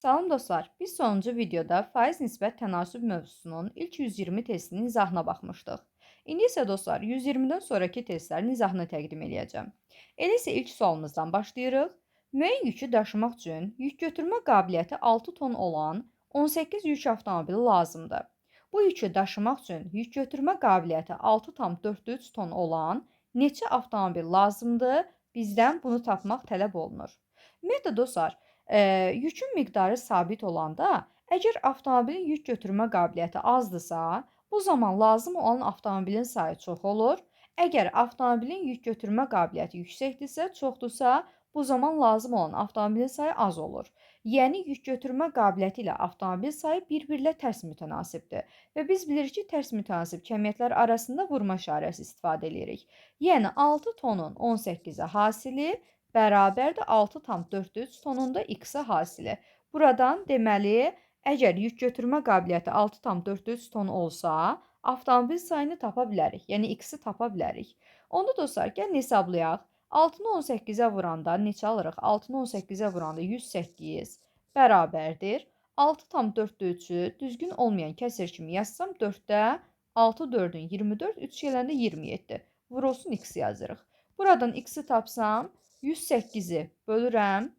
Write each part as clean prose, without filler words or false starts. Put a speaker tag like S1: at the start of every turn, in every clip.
S1: Salam dostlar, biz sonuncu videoda faiz nisbət tənasüb mövzusunun ilk 120 testinin izahına baxmışdıq. İndi isə dostlar, 120-dən sonraki testlərin izahını təqdim edəcəm. Elə isə ilk sualımızdan başlayırıq. Müəyyən yükü daşımaq üçün yük götürmə qabiliyyəti 6 ton olan 18 yük avtomobili lazımdır. Bu yükü daşımaq üçün yük götürmə qabiliyyəti 6,43 ton olan neçə avtomobil lazımdır? Bizdən bunu tapmaq tələb olunur. Ümumiyyətlə dostlar, yükün miqdarı sabit olanda, əgər avtomobilin yük götürmə qabiliyyəti azdırsa, bu zaman lazım olan avtomobilin sayı çox olur. Əgər avtomobilin yük götürmə qabiliyyəti yüksəkdirsə, çoxdursa, bu zaman lazım olan avtomobilin sayı az olur. Yəni, yük götürmə qabiliyyəti ilə avtomobil sayı bir-birlə tərs mütənasibdir. Və biz bilirik ki, tərs mütənasib kəmiyyətlər arasında vurma işarəsi istifadə edirik. Yəni, 6 tonun 18-ə hasili bərabərdir 6,43 tonunda x-ə hasili. Buradan deməli, əgər yük götürmə qabiliyyəti 6,43 ton olsa, avtomobil sayını tapa bilərik, yəni x-i tapa bilərik. Onda dostlar, gəlin hesablayaq. 6-nı 18-ə vuranda neçə alırıq? 6-nı 18-ə vuranda 108 bərabərdir. 6,43-ü düzgün olmayan kəsir kimi yazsam 4-də 6 4-ün 24, 3 gələndə 27. Vurulsun x yazırıq. Buradan x-i tapsam, 108-i bölürəm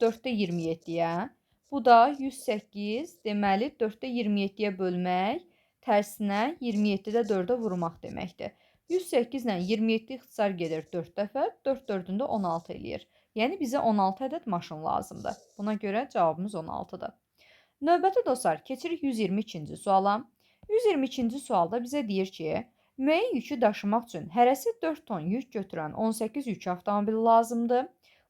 S1: 4-də 27-yə. Bu da 108, deməli 4-də 27-yə bölmək, tərsinə 27-də 4-ə vurmaq deməkdir. 108 ilə 27 ixtisar gedir 4 dəfə, 4 4-ün də 16 eləyir. Yəni bizə 16 ədəd maşın lazımdır. Buna görə cavabımız 16-dır. Növbəti dostlar, keçirik 122-ci suala. 122-ci sualda bizə deyir ki, müəyyən yükü daşımaq üçün hərəsi 4 ton yük götürən 18 yük avtomobili lazımdır.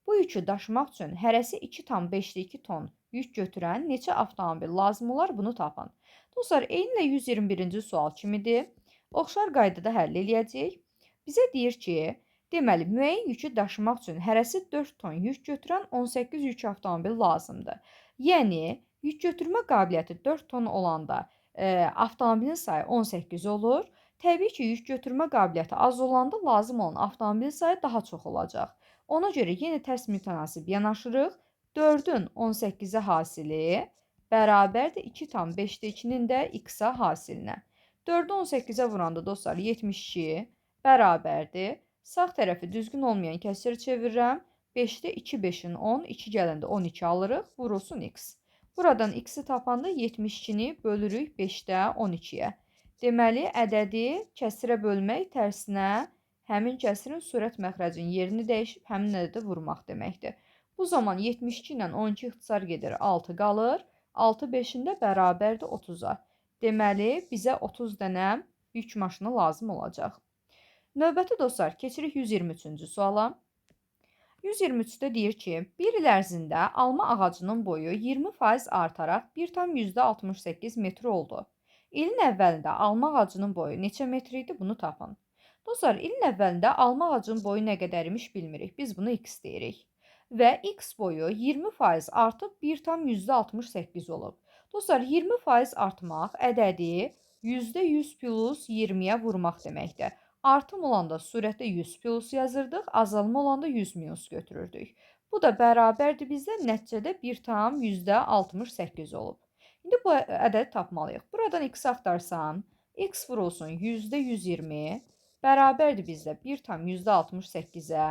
S1: Bu yükü daşımaq üçün hərəsi 2,5 ton yük götürən neçə avtomobil lazım olar, bunu tapın. Dostlar, eynilə 121-ci sual kimidir. Oxşar qaydada həll eləyəcəyik. Bizə deyir ki, deməli, müəyyən yükü daşımaq üçün hərəsi 4 ton yük götürən 18 yük avtomobil lazımdır. Yəni, yük götürmə qabiliyyəti 4 ton olanda avtomobilin sayı 18 olur. Təbii ki, yük götürmə qabiliyyəti az olanda lazım olan avtomobil sayı daha çox olacaq. Ona görə yenə tərs mütənasib yanaşırıq. 4-ün 18-ə hasili bərabərdir 2,5-nin də x-ə hasilinə. 4-ü 18-ə vuranda dostlar 72 bərabərdir. Sağ tərəfi düzgün olmayan kəsiri çevirirəm. 5-də 2 5-in 10, 2 gələndə 12 alırıq. Vurulsun x. Buradan x-i tapanda 72-ni bölürük 5-də 12-yə. Deməli, ədədi kəsirə bölmək tərsinə həmin kəsirin sürət məxrəcinin yerini dəyişib həmin ədədə vurmaq deməkdir. Bu zaman 72 ilə 12 ixtisar gedir 6 qalır. 6 5-in də bərabərdir 30-a. Deməli, bizə 30 dənə yük maşını lazım olacaq. Növbəti dostlar, keçirik 123-cü suala. 123-də deyir ki, bir il ərzində alma ağacının boyu 20% artaraq 1,68 metr oldu. İlin əvvəlində alma ağacının boyu neçə metr idi, bunu tapın. Dostlar, ilin əvvəlində alma ağacının boyu nə qədər imiş bilmirik. Biz bunu x deyirik. Və x boyu 20% artıb 1,68 olub. Dostlar, 20% artmaq ədədi %100 plus 20-yə vurmaq deməkdir. Artım olanda surətdə 100 plus yazırdıq, azalma olanda 100 minus götürürdük. Bu da bərabərdir bizdə nəticədə 1,68 olub. İndi bu ədədi tapmalıyıq. Buradan x axtarsam, x vurulsun %120 bərabərdir bizdə 1,68-ə.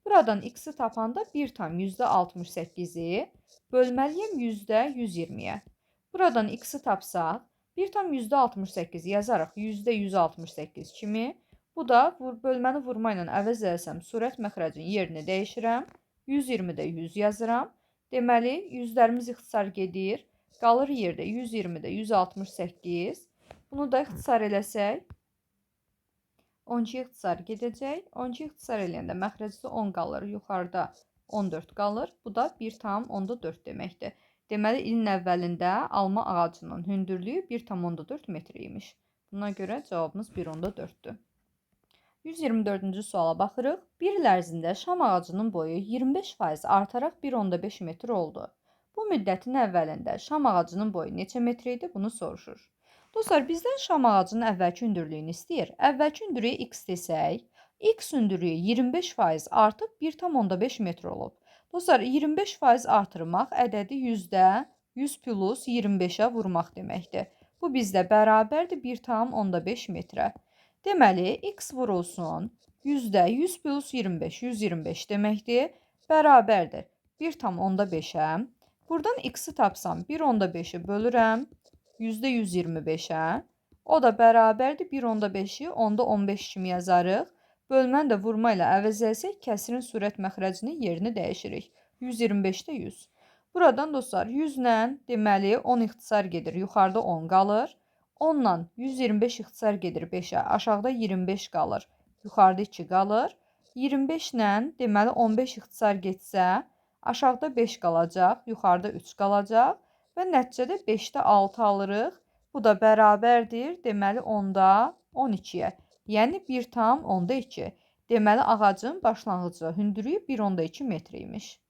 S1: Buradan x-i tapanda 1,68-i bölməliyəm %120-yə. Buradan x-i tapsaq, 1,68 yazarıq %168 kimi. Bu da bölməni vurma ilə əvəz eləsəm, surət məxrəcinin yerini dəyişirəm. 120-də 100 yazıram. Deməli, yüzlərimiz ixtisar gedir. Qalır yerdə 120-də 168. Bunu da ixtisar eləsək, 12 ixtisar gedəcək. 12 ixtisar eləyəndə məxrəcdə 10 qalır. Yuxarıda 14 qalır. Bu da 1,4 deməkdir. Deməli, ilin əvvəlində alma ağacının hündürlüyü 1,4 metr imiş. Buna görə cavabımız 1,4-dür. 124-cü suala baxırıq. Bir il ərzində şam ağacının boyu 25% artaraq 1,5 metr oldu. Bu müddətin əvvəlində şam ağacının boyu neçə metr idi, bunu soruşur. Dostlar, bizdən şam ağacının əvvəlki hündürlüyünü istəyir. Əvvəlki hündürlüyü x desək, x hündürlüyü 25% artıb 1,5 metr olub. Dostlar, 25% artırmaq ədədi %100 plus 25-ə vurmaq deməkdir. Bu bizdə bərabərdir 1,5 metrə. Deməli, x vurulsun %100 plus 25, 125 deməkdir, bərabərdir 1,5-ə. Buradan x-i tapsam 1,5-i bölürəm %125-ə. O da bərabərdir 1,5-i 10-15 kimi yazarıq. Bölməni də vurma ilə əvəz etsək, kəsirin sürət məxrəcinin yerini dəyişirik. 125-də 100. Buradan dostlar 100 ilə deməli 10 ixtisar gedir, yuxarıda 10 qalır. 10 ilə 125 ixtisar gedir 5-ə, aşağıda 25 qalır, yuxarıda 2 qalır. 25 ilə deməli 15 ixtisar getsə, aşağıda 5 qalacaq, yuxarıda 3 qalacaq və nəticədə 5-də 6 alırıq. Bu da bərabərdir deməli 10-da 12-yə. Yəni 1,2. Deməli, ağacın başlanğıcda hündürlüyü 1,2 metr imiş.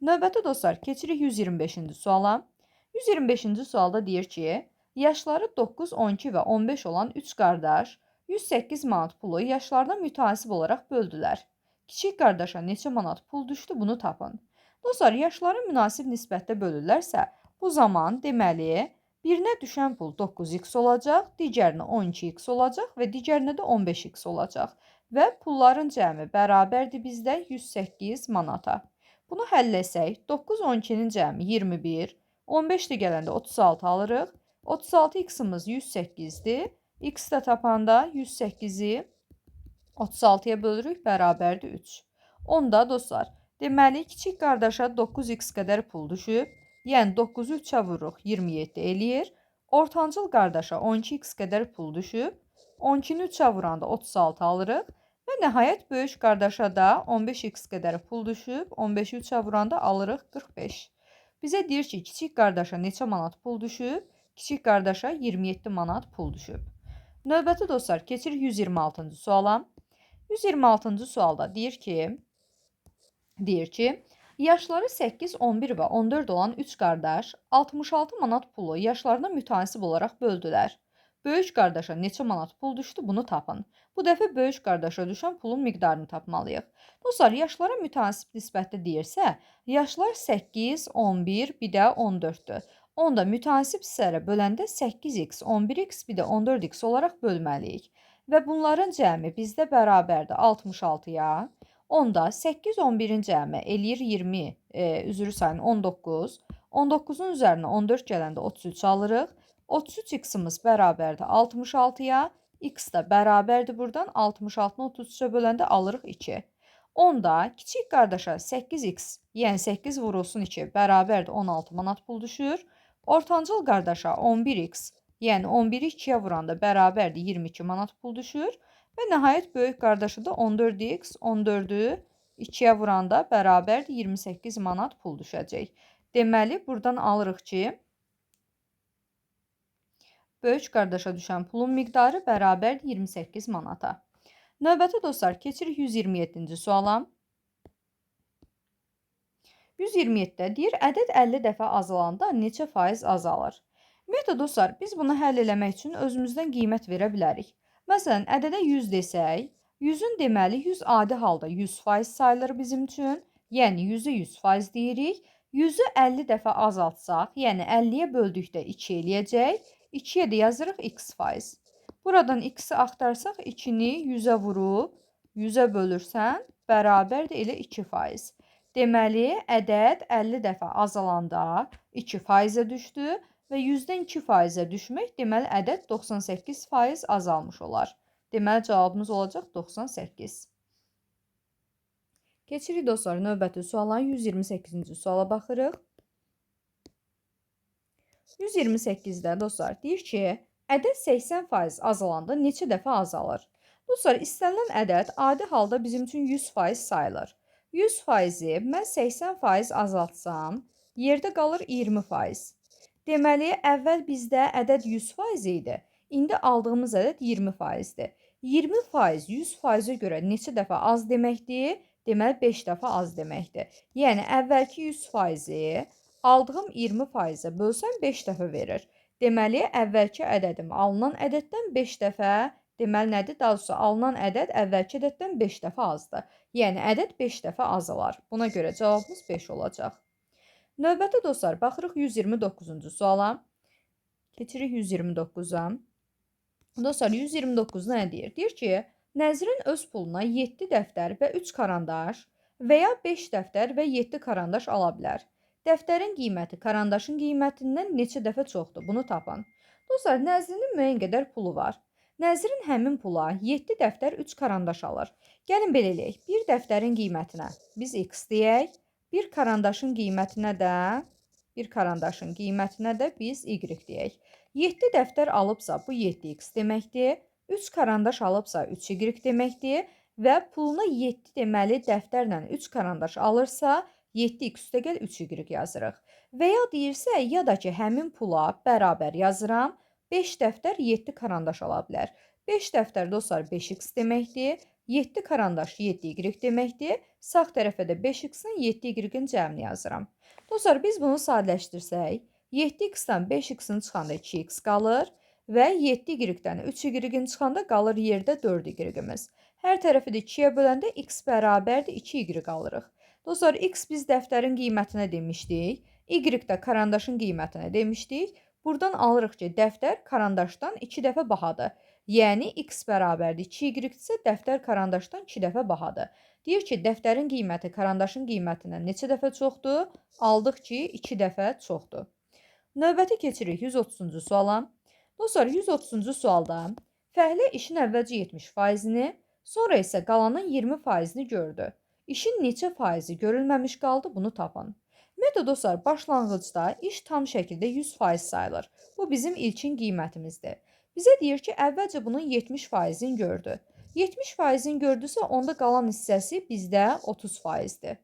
S1: Növbəti dostlar, keçirik 125-ci suala. 125-ci sualda deyir ki, yaşları 9, 12 və 15 olan 3 qardaş 108 manat pulu yaşlarına mütənsib olaraq böldülər. Kiçik qardaşa neçə manat pul düşdü, bunu tapın. Dostlar, yaşları münasib nisbətdə bölürlərsə, bu zaman deməli, birinə düşən pul 9x olacaq, digərinə 12x olacaq və digərinə də 15x olacaq. Və pulların cəmi bərabərdir bizdə 108 manata. Bunu həll etsək, 9, 12-nin cəmi 21, 15 də gələndə 36 alırıq. 36x-imiz 108-dir. X də tapanda 108-i 36-ya bölürük, bərabərdir 3. Onda dostlar, deməli, kiçik qardaşa 9x qədər pul düşüb. Yəni 9-u 3-ə vururuq, 27 eləyir. Ortancıl qardaşa 12x qədər pul düşüb. 12-ni 3-ə vuranda 36 alırıq. Və nəhayət böyük qardaşa da 15x qədər pul düşüb. 15-i 3-ə vuranda alırıq 45. Bizə deyir ki, kiçik qardaşa neçə manat pul düşüb? Kiçik qardaşa 27 manat pul düşüb. Növbəti dostlar, keçirik 126-cı suala. 126-cı sualda deyir ki, yaşları 8, 11 və 14 olan 3 qardaş 66 manat pulu yaşlarına mütənsib olaraq böldülər. Böyük qardaşa neçə manat pul düşdü, bunu tapın. Bu dəfə böyük qardaşa düşən pulun miqdarını tapmalıyıq. Dostlar, yaşlara mütənsib nisbətdə deyirsə, yaşlar 8, 11, bir də 14-dür. Onda mütənsib hissələrə böləndə 8x, 11x, bir də 14x olaraq bölməliyik. Və bunların cəmi bizdə bərabərdir 66-ya. Onda 8, 11-in cəmi eləyir 20, üzrü sayın 19. 19-un üzərinə 14 gələndə 33 alırıq. 33x-imiz bərabərdir 66-ya. X da bərabərdir buradan 66-nı 33-ə böləndə alırıq 2. Onda kiçik qardaşa 8x, yəni 8 vurulsun 2 bərabərdir 16 manat pul düşür. Ortancıl qardaşa 11x, yəni 11-i 2-yə vuranda bərabərdir 22 manat pul düşür. Və nəhayət böyük qardaşı da 14x, 14-ü 2-yə vuranda bərabərdir 28 manat pul düşəcək. Deməli, buradan alırıq ki, böyük qardaşa düşən pulun miqdarı bərabərdir 28 manata. Növbəti dostlar, keçirik 127-ci suala. 127-də deyir, ədəd 50 dəfə azalanda neçə faiz azalır? Ümumiyyətlə dostlar, biz bunu həll eləmək üçün özümüzdən qiymət verə bilərik. Məsələn, ədədə 100 desək, 100-ün deməli 100 adi halda 100% sayılır bizim üçün. Yəni 100-ü 100% deyirik. 100-ü 50 dəfə azaltsaq, yəni 50-yə böldükdə 2 eləyəcək. 2-yə də yazırıq x%. Buradan x-i axtarsaq, 2-ni 100-ə vurub, 100-ə bölürsən, bərabərdir elə 2%. Deməli, ədəd 50 dəfə azalanda 2%-ə düşdü. Və 100-dən 2%-ə düşmək, deməli, ədəd 98% azalmış olar. Deməli, cavabımız olacaq 98. Keçirik dostlar, növbəti sualların 128-ci suala baxırıq. 128-də dostlar, deyir ki, ədəd 80% azalanda neçə dəfə azalır? Dostlar, istənilən ədəd adi halda bizim üçün 100% sayılır. 100%-i mən 80% azaltsam, yerdə qalır 20%. Deməli, əvvəl bizdə ədəd 100% idi. İndi aldığımız ədəd 20%-dir. 20% 100%-ə görə neçə dəfə az deməkdir? Deməli, 5 dəfə az deməkdir. Yəni, əvvəlki 100%-i aldığım 20%-ə bölsəm 5 dəfə verir. Deməli, əvvəlki ədədim alınan ədəddən 5 dəfə Deməli nədir? Daha doğrusu alınan ədəd əvvəlki ədəddən 5 dəfə azdır. Yəni ədəd 5 dəfə azalar. Buna görə cavabımız 5 olacaq. Növbəti dostlar, baxırıq 129-cu suala. Keçirik 129-a. Dostlar, 129 nə deyir? Deyir ki, Nəzrin öz puluna 7 dəftər və 3 karandaş və ya 5 dəftər və 7 karandaş ala bilər. Dəftərin qiyməti karandaşın qiymətindən neçə dəfə çoxdur? Bunu tapın. Dostlar, Nəzrinin müəyyən qədər pulu var. Nəzrin həmin pula 7 dəftər 3 karandaş alır. Gəlin belə eləyək. Bir dəftərin qiymətinə biz x deyək. Bir karandaşın qiymətinə də biz y deyək. 7 dəftər alıbsa bu 7x deməkdir. 3 karandaş alıbsa 3y deməkdir və puluna 7 deməli dəftərlə 3 karandaş alırsa 7x üstəgəl 3y yazırıq. Və ya deyirsə, ya da ki, həmin pula bərabər yazıram, 5 dəftər 7 karandaş ala bilər. 5 dəftər dostlar 5x deməkdir, 7 karandaş 7y deməkdir. Sağ tərəfə də 5x-in 7y-in cəmini yazıram. Dostlar, biz bunu sadələşdirsək, 7x-dən 5x-in çıxanda 2x qalır və 7y-dən 3y-in çıxanda qalır yerdə 4y-imiz. Hər tərəfi də 2-yə böləndə x bərabərdir 2y alırıq. Dostlar, x biz dəftərin qiymətinə demişdik, y də karandaşın qiymətinə demişdik. Buradan alırıq ki, dəftər karandaşdan 2 dəfə bahadır. Yəni, x bərabərdir 2y isə dəftər karandaşdan 2 dəfə bahadır. Deyir ki, dəftərin qiyməti karandaşın qiymətindən neçə dəfə çoxdur? Aldıq ki, 2 dəfə çoxdur. Növbəti keçirik 130-cu suala. Dostlar, 130-cu sualda fəhlə işin əvvəlcə 70%-ni, sonra isə qalanın 20%-ni gördü. İşin neçə faizi görülməmiş qaldı, bunu tapın. Ümumiyyətlə dostlar, başlanğıcda iş tam şəkildə 100% sayılır. Bu bizim ilkin qiymətimizdir. Bizə deyir ki, əvvəlcə bunun 70%-ni gördü. 70%-ni gördüsə, onda qalan hissəsi bizdə 30%-dir.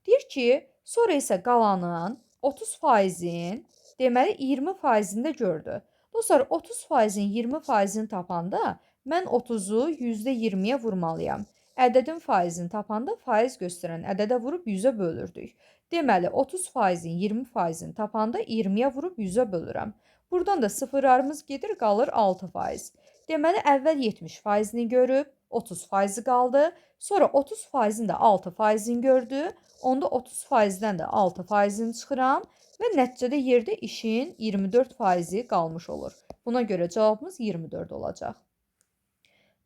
S1: Deyir ki, sonra isə qalanın 30%-in, deməli 20%-ni də gördü. Dostlar, 30%-in 20%-ni tapanda mən 30-u %20-yə vurmalıyam. Ədədin faizini tapanda faiz göstərən ədədə vurub 100-ə bölürdük. Deməli, 30%-in 20%-ni tapanda 20-yə vurub 100-ə bölürəm. Buradan da sıfırlarımız gedir, qalır 6%. Deməli, əvvəl 70%-ni görüb, 30%-i qaldı. Sonra 30%-in də 6%-ni gördü. Onda 30%-dən də 6%-ni çıxıram və nəticədə yerdə işin 24%-i qalmış olur. Buna görə cavabımız 24 olacaq.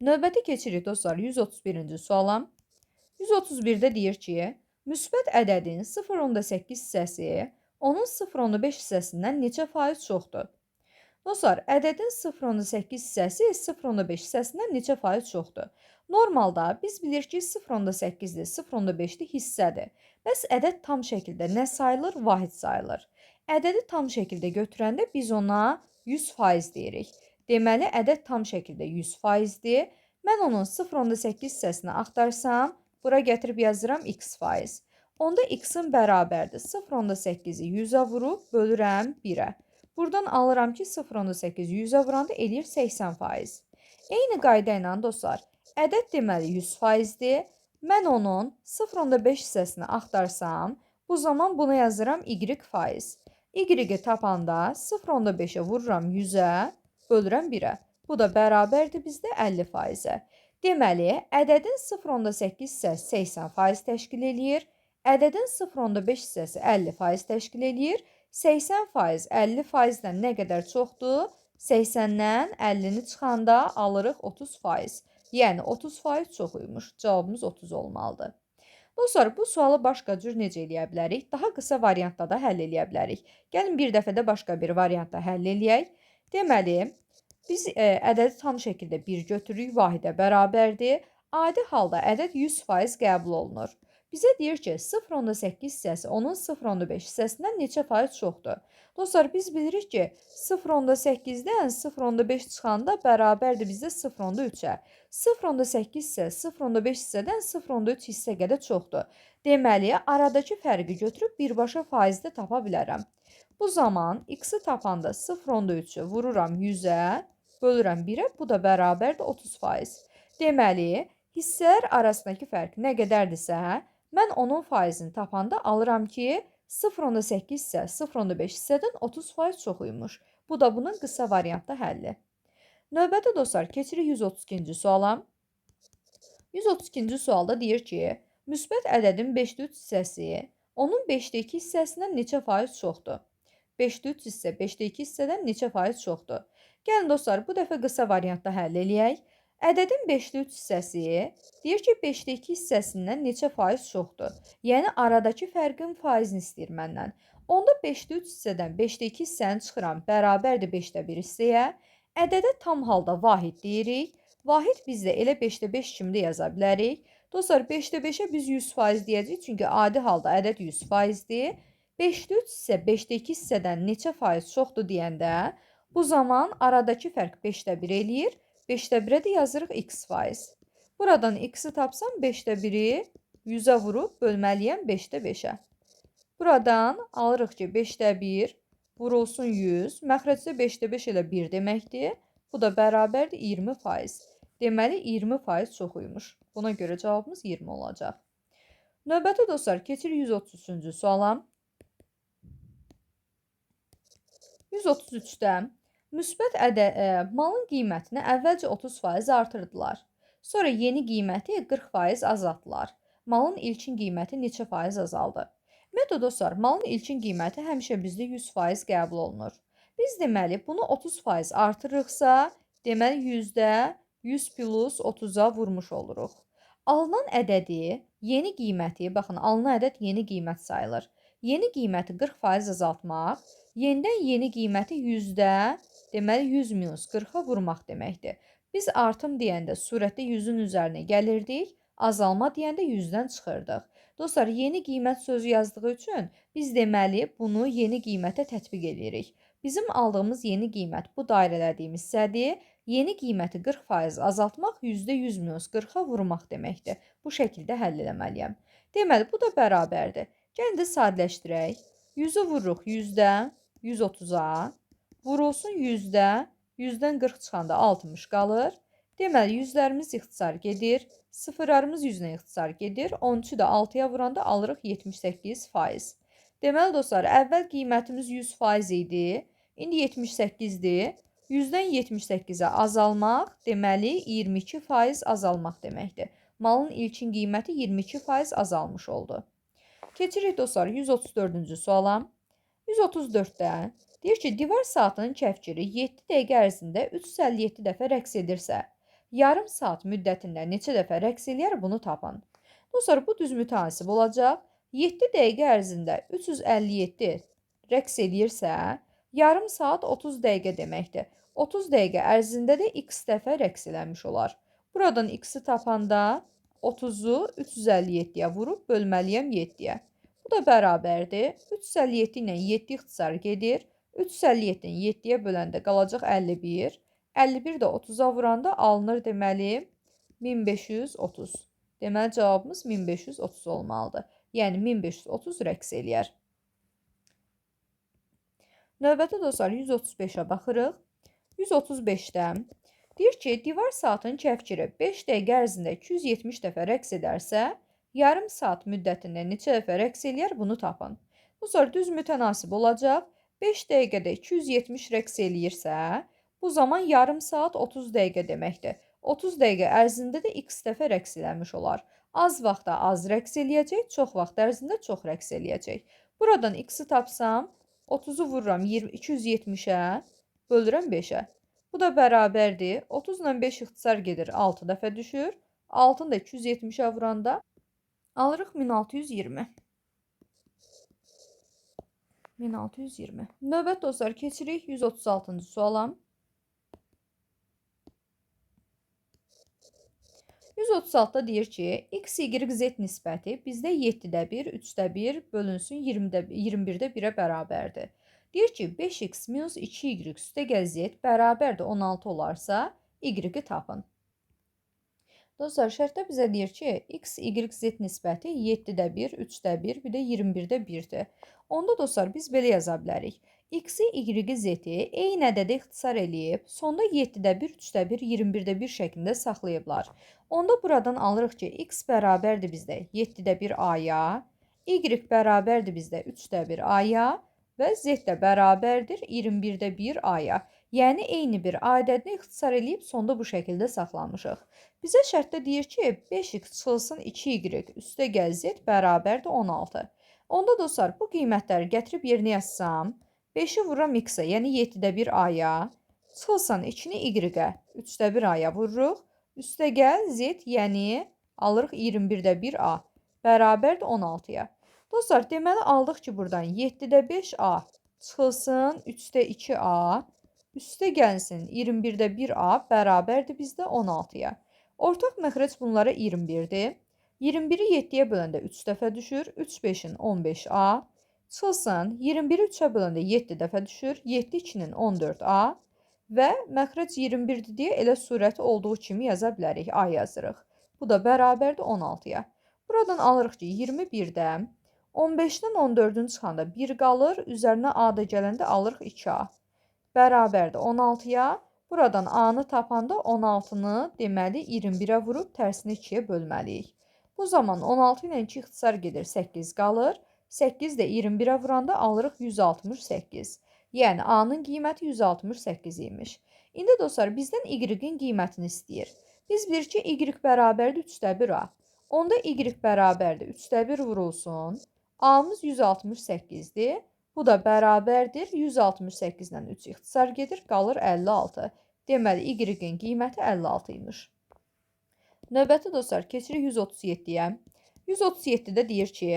S1: Növbəti keçirik dostlar 131-ci suala. 131-də deyir ki, müsbət ədədin 0,8 hissəsi onun 0,5 hissəsindən neçə faiz çoxdur? Dostlar, ədədin 0,8 hissəsi 0,5 hissəsindən neçə faiz çoxdur? Normalda biz bilir ki, 0,8-dir, 0,5-dir hissədir. Bəs ədəd tam şəkildə nə sayılır? Vahid sayılır. Ədədi tam şəkildə götürəndə biz ona 100% deyirik. Deməli, ədəd tam şəkildə 100%-dir. Mən onun 0,8 hissəsini axtarsam, bura gətirib yazıram x%. Onda x-in bərabərdir. 0,8-i 100-ə vurub bölürəm 1-ə. Buradan alıram ki, 0,8-i 100-ə vuranda eləyir 80%. Eyni qayda ilə dostlar, ədəd deməli 100%-dir. Mən onun 0,5 hissəsini axtarsam, bu zaman buna yazıram y%. Y-i tapanda 0,5-ə vururam 100-ə, bölürəm 1-ə. Bu da bərabərdir bizdə 50%-ə. Deməli, ədədin 0,8 hissəsi 80% təşkil eləyir. Ədədin 0,5 hissəsi 50% təşkil eləyir. 80% 50%-dən nə qədər çoxdur? 80-dən 50-ni çıxanda alırıq 30%. Yəni 30% çoxuymuş. Cavabımız 30 olmalıdır. Dostlar, bu sualı başqa cür necə eləyə bilərik? Daha qısa variantda da həll eləyə bilərik. Gəlin bir dəfə də başqa bir variantda həll eləyək. Deməli, biz ədədi tam şəkildə 1 götürürük, vahidə bərabərdir. Adi halda ədəd 100% qəbul olunur. Bizə deyir ki, 0,8 hissəsi onun 0,5 hissəsindən neçə faiz çoxdur? Dostlar, biz bilirik ki, 0,8-dən 0,5 çıxanda bərabərdir bizdə 0,3-ə. 0,8 hissə 0,5 hissədən 0,3 hissə qədər çoxdur. Deməli, aradakı fərqi götürüb birbaşa faizdə tapa bilərəm. Bu zaman x-i tapanda 0,3-ü vururam 100-ə, bölürəm 1-ə, bu da bərabərdir 30%. Deməli, hissələr arasındakı fərq nə qədərdirsə, mən onun faizini tapanda alıram ki, 0,8 hissə 0,5 hissədən 30% çoxuymuş. Bu da bunun qısa variantda həlli. Növbəti dostlar, keçirik 132-ci suala. 132-ci sualda deyir ki, müsbət ədədin 5də 3 hissəsi onun 5də 2 hissəsindən neçə faiz çoxdur? 5də 3 hissə 5də 2 hissədən neçə faiz çoxdur? Gəlin dostlar, bu dəfə qısa variantda həll eləyək. Ədədin 5də 3 hissəsi deyir ki, 5də 2 hissəsindən neçə faiz çoxdur? Yəni, aradakı fərqin faizini istəyir məndən. Onda 5də 3 hissədən 5də 2 hissəni çıxıram, bərabərdir 5də 1 hissəyə. Ədədə tam halda vahid deyirik. Vahid bizdə elə 5də 5 kimi də yaza bilərik. Dostlar, 5də 5-ə biz 100% deyəcəyik, çünki adi halda ədəd 100%dir. 5də 3 isə 5də 2 hissədən neçə faiz çoxdur deyəndə, bu zaman aradakı fərq 5də 1 eləyir. 5də 1-ə də yazırıq x faiz. Buradan x-i tapsam 5də 1-i 100-ə vurub bölməliyəm 5də 5-ə. Buradan alırıq ki, 5də 1 vurulsun 100. Məxrəcdə 5də 5 elə 1 deməkdir. Bu da bərabərdir 20%. Deməli, 20% çoxuymuş. Buna görə cavabımız 20 olacaq. Növbəti dostlar, keçirik 133-cü suala. 133-də müsbət malın qiymətini əvvəlcə 30% artırdılar. Sonra yeni qiyməti 40% azaltdılar. Malın ilkin qiyməti neçə faiz azaldı? Ümumiyyətlə dostlar, malın ilkin qiyməti həmişə bizdə 100% qəbul olunur. Biz deməli bunu 30% artırırıqsa, deməli 100 plus 30-a vurmuş oluruq. Alınan ədədi, yeni qiyməti, baxın, alınan ədəd yeni qiymət sayılır. Yeni qiyməti 40% azaltmaq, yenidən yeni qiyməti 100-də, deməli 100 minus 40-a vurmaq deməkdir. Biz artım deyəndə surətdə 100-ün üzərinə gəlirdik, azalma deyəndə 100-dən çıxırdıq. Dostlar, yeni qiymət sözü yazdığı üçün biz deməli bunu yeni qiymətə tətbiq edirik. Bizim aldığımız yeni qiymət bu dairələdiyimiz hissədir. Yeni qiyməti 40% azaltmaq %100 minus 40-a vurmaq deməkdir. Bu şəkildə həll eləməliyəm. Deməli, bu da bərabərdir. Gəlin də sadələşdirək. 100-ü vururuq 100-də 130-a, vurulsun 100-də, 100-dən 40 çıxanda 60 qalır. Deməli, yüzlərimiz ixtisar gedir, sıfırlarımız 100-nə ixtisar gedir. 13-ü də 6-ya vuranda alırıq 78%. Deməli, dostlar, əvvəl qiymətimiz 100% idi, indi 78-dir. 100-dən 78-ə azalmaq, deməli 22% azalmaq deməkdir. Malın ilkin qiyməti 22% azalmış oldu. Keçirik dostlar 134-cü suala. 134-də deyir ki, divar saatının kəfkiri 7 dəqiqə ərzində 357 dəfə rəqs edirsə, yarım saat müddətində neçə dəfə rəqs eləyər, bunu tapın. Dostlar, bu düz mütənasib olacaq. 7 dəqiqə ərzində 357 rəqs edirsə, yarım saat 30 dəqiqə deməkdir. 30 dəqiqə ərzində də x dəfə rəqs eləmiş olar. Buradan x-i tapanda 30-u 357-yə vurub bölməliyəm 7-yə. Bu da bərabərdir. 357 ilə 7 ixtisar gedir. 357-ni 7-yə böləndə qalacaq 51. 51 də 30-a vuranda alınır deməli 1530. Deməli, cavabımız 1530 olmalıdır. Yəni, 1530 rəqs eləyər. Növbəti dostlar 135-ə baxırıq. 135-də deyir ki, divar saatın kəfkiri 5 dəqiqə ərzində 270 dəfə rəqs edərsə, yarım saat müddətində neçə dəfə rəqs eləyər, bunu tapın. Bu sonra düz mütənasib olacaq. 5 dəqiqədə 270 rəqs eləyirsə, bu zaman yarım saat 30 dəqiqə deməkdir. 30 dəqiqə ərzində də x dəfə rəqs eləmiş olar. Az vaxtda az rəqs eləyəcək, çox vaxt ərzində çox rəqs eləyəcək. Buradan x-i tapsam, 30-u vururam 270-ə, bölürəm 5-ə. Bu da bərabərdir. 30 ilə 5 ixtisar gedir, 6 dəfə düşür. 6-nı da 270-ə vuranda alırıq 1620. 1620. Növbət dostlar, keçirik 136-cı suala. 136-da deyir ki, x, y, z nisbəti bizdə 7-də 1, 3-də 1 bölünsün 21-də 1-ə bərabərdir. Deyir ki, 5x minus 2y üstəgəl z bərabərdir 16 olarsa, y-i tapın. Dostlar, şərtdə bizə deyir ki, x, y, z nisbəti 7-də 1, 3-də 1, bir də 21-də 1-dir. Onda dostlar, biz belə yaza bilərik. X-i, y-i, z-i eyni ədədə ixtisar eləyib, sonda 7-də 1, 3-də 1, 21-də 1 şəklində saxlayıblar. Onda buradan alırıq ki, x bərabərdir bizdə 7-də 1 a-ya, y bərabərdir bizdə 3-də 1 a-ya və z də bərabərdir 21-də 1 a-ya. Yəni eyni bir adədini ixtisar eləyib sonda bu şəkildə saxlamışıq. Bizə şərtdə deyir ki, 5x çıxılsın 2y üstə gəl z bərabərdir 16. Onda dostlar, bu qiymətləri gətirib yerinə yazsam, 5-i vururam x-ə, yəni 7-də 1 a-ya, çıxılsın 2-ni y-ə, 3-də 1 a-ya vururuq, üstə gəl z, yəni alırıq 21-də 1 a, bərabərdir 16-ya. Dostlar, deməli aldıq ki, buradan 7-də 5 a çıxılsın 3-də 2 a, üstə gəlsin 21-də 1 a bərabərdir bizdə 16-ya. Ortaq məxrəc bunlara 21-dir. 21-i 7-yə böləndə 3 dəfə düşür. 3 5-in 15a. Çıxılsın 21-i 3-ə böləndə 7 dəfə düşür. 7 2-nin 14a. Və məxrəc 21-dir deyə elə surəti olduğu kimi yaza bilərik. A yazırıq. Bu da bərabərdir 16-ya. Buradan alırıq ki, 21-də 15-dən 14-ün çıxanda 1 qalır. Üzərinə a da gələndə alırıq 2a. Bərabərdir 16-ya. Buradan a-nı tapanda 16-nı deməli 21-ə vurub tərsini 2-yə bölməliyik. Bu zaman 16 ilə 2 ixtisar gedir, 8 qalır. 8 də 21-ə vuranda alırıq 168. Yəni a-nın qiyməti 168 imiş. İndi dostlar, bizdən y-in qiymətini istəyir. Biz bilir ki, y bərabərdir 3-də 1 a. Onda y bərabərdir 3-də 1 vurulsun. A-mız 168-dir. Bu da bərabərdir. 168-dən 3 ixtisar gedir, qalır 56. Deməli, y-in qiyməti 56 imiş. Növbəti dostlar, keçirik 137-yə. 137-də deyir ki,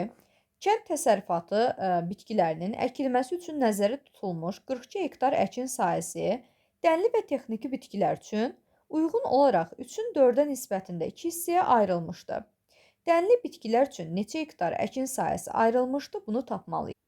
S1: kənd təsərrüfatı bitkilərinin əkilməsi üçün nəzərdə tutulmuş 42 hektar əkin sahəsi dənli və texniki bitkilər üçün uyğun olaraq 3-ün 4-ə nisbətində 2 hissəyə ayrılmışdı. Dənli bitkilər üçün neçə hektar əkin sahəsi ayrılmışdı, bunu tapmalıyıq.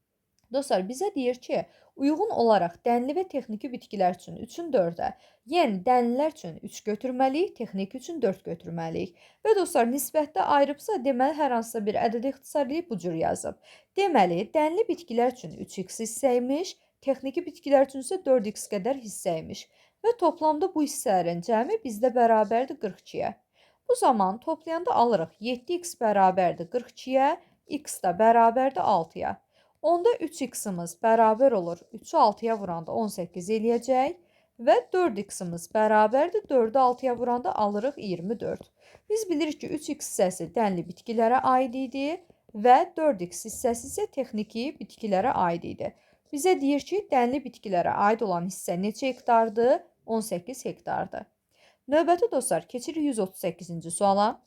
S1: Dostlar, bizə deyir ki, uyğun olaraq dənli və texniki bitkilər üçün 3-ün 4-ə, yəni dənlilər üçün 3 götürməliyik, texniki üçün 4 götürməliyik. Və dostlar, nisbətdə ayrıbsa, deməli hər hansısa bir ədədi ixtisar edib bu cür yazıb. Deməli, dənli bitkilər üçün 3x hissəymiş, texniki bitkilər üçün isə 4x qədər hissəymiş. Və toplamda bu hissələrin cəmi bizdə bərabərdir 42-yə. Bu zaman toplayanda alırıq 7x bərabərdir 42-yə, x da bərabərdir 6-ya. Onda 3x-imiz bərabər olur 3-ü 6-ya vuranda 18 eləyəcək və 4x-imiz bərabərdir 4-ü 6-ya vuranda alırıq 24. Biz bilirik ki, 3x hissəsi dənli bitkilərə aid idi və 4x hissəsi isə texniki bitkilərə aid idi. Bizə deyir ki, dənli bitkilərə aid olan hissə neçə hektardır? 18 hektardır. Növbəti dostlar, keçirik 138-ci suala.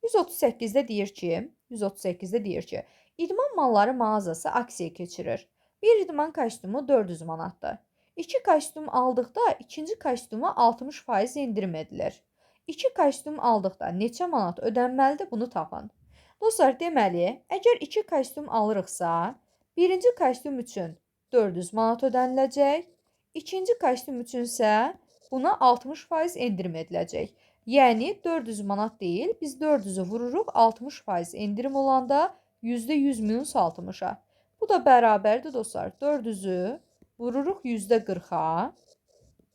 S1: 138-də deyir ki, İdman malları mağazası aksiya keçirir. Bir idman kostyumu 400 manatdır. 2 kostyum aldıqda ikinci kostyuma 60% endirim edilir. 2 kostyum aldıqda neçə manat ödənməlidir, bunu tapın. Dostlar, deməli, əgər 2 kostyum alırıqsa, birinci kostyum üçün 400 manat ödəniləcək, ikinci kostyum üçün isə buna 60% endirim ediləcək. Yəni 400 manat deyil, biz 400-ü vururuq 60% endirim olanda %100 minus 60-a. Bu da bərabərdir dostlar. 400-ü vururuq %40-a.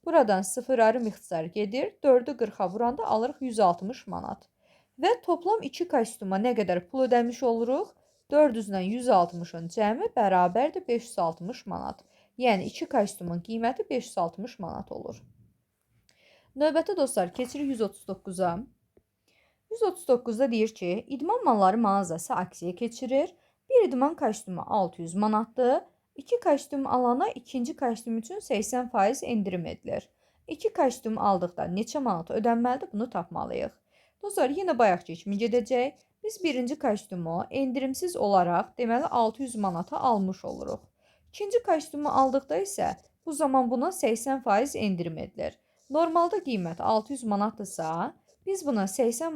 S1: Buradan 0 yarım ixtisar gedir. 4-ü 40-a vuranda alırıq 160 manat. Və toplam 2 kostyuma nə qədər pul ödəmiş oluruq? 400-dən 160-ın cəmi bərabərdir 560 manat. Yəni 2 kostyumun qiyməti 560 manat olur. Növbəti dostlar, keçirik 139-a. 139-da deyir ki, idman malları mağazası aksiya keçirir. Bir idman kostyumu 600 manatdır. 2 kostyum alana ikinci kostyum üçün 80% endirim edilir. 2 kostyum aldıqda neçə manat ödənməlidir, bunu tapmalıyıq. Dostlar, yenə bayaqki kimi gedəcək. Biz birinci kostyumu endirimsiz olaraq deməli 600 manata almış oluruq. İkinci kostyumu aldıqda isə bu zaman buna 80% endirim edilir. Normalda qiymət 600 manatdırsa, biz buna 80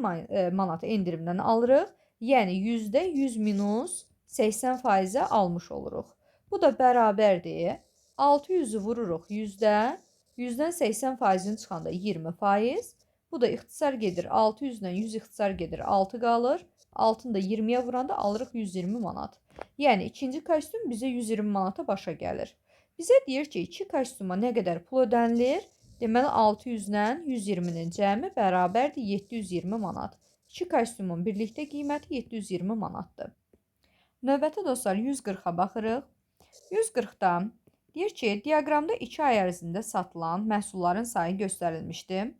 S1: manat endirimdən alırıq. Yəni %100 minus 80%-ə almış oluruq. Bu da bərabərdir. 600-ü vururuq 100-də. 100-dən 80%-in çıxanda 20%. Bu da ixtisar gedir. 600-dən 100 ixtisar gedir. 6 qalır. 6-nı da 20-yə vuranda alırıq 120 manat. Yəni ikinci kostyum bizə 120 manata başa gəlir. Bizə deyir ki, 2 kostyuma nə qədər pul ödənilir? Deməli 600-dən 120-nin cəmi bərabərdir 720 manat. 2 kostyumun birlikdə qiyməti 720 manatdır. Növbəti dostlar 140-a baxırıq. 140-da Deyir ki, diaqramda 2 ay ərzində satılan məhsulların sayı göstərilmişdir.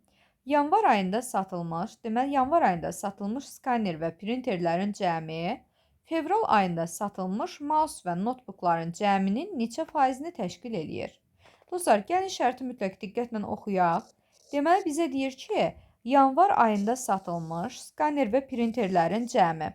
S1: Yanvar ayında satılmış, deməli yanvar ayında satılmış skaner və printerlərin cəmi fevral ayında satılmış mouse və notebookların cəminin neçə faizini təşkil eləyir? Dostlar, gəlin şərti mütləq diqqətlə oxuyaq. Deməli bizə deyir ki, yanvar ayında satılmış skaner və printerlərin cəmi.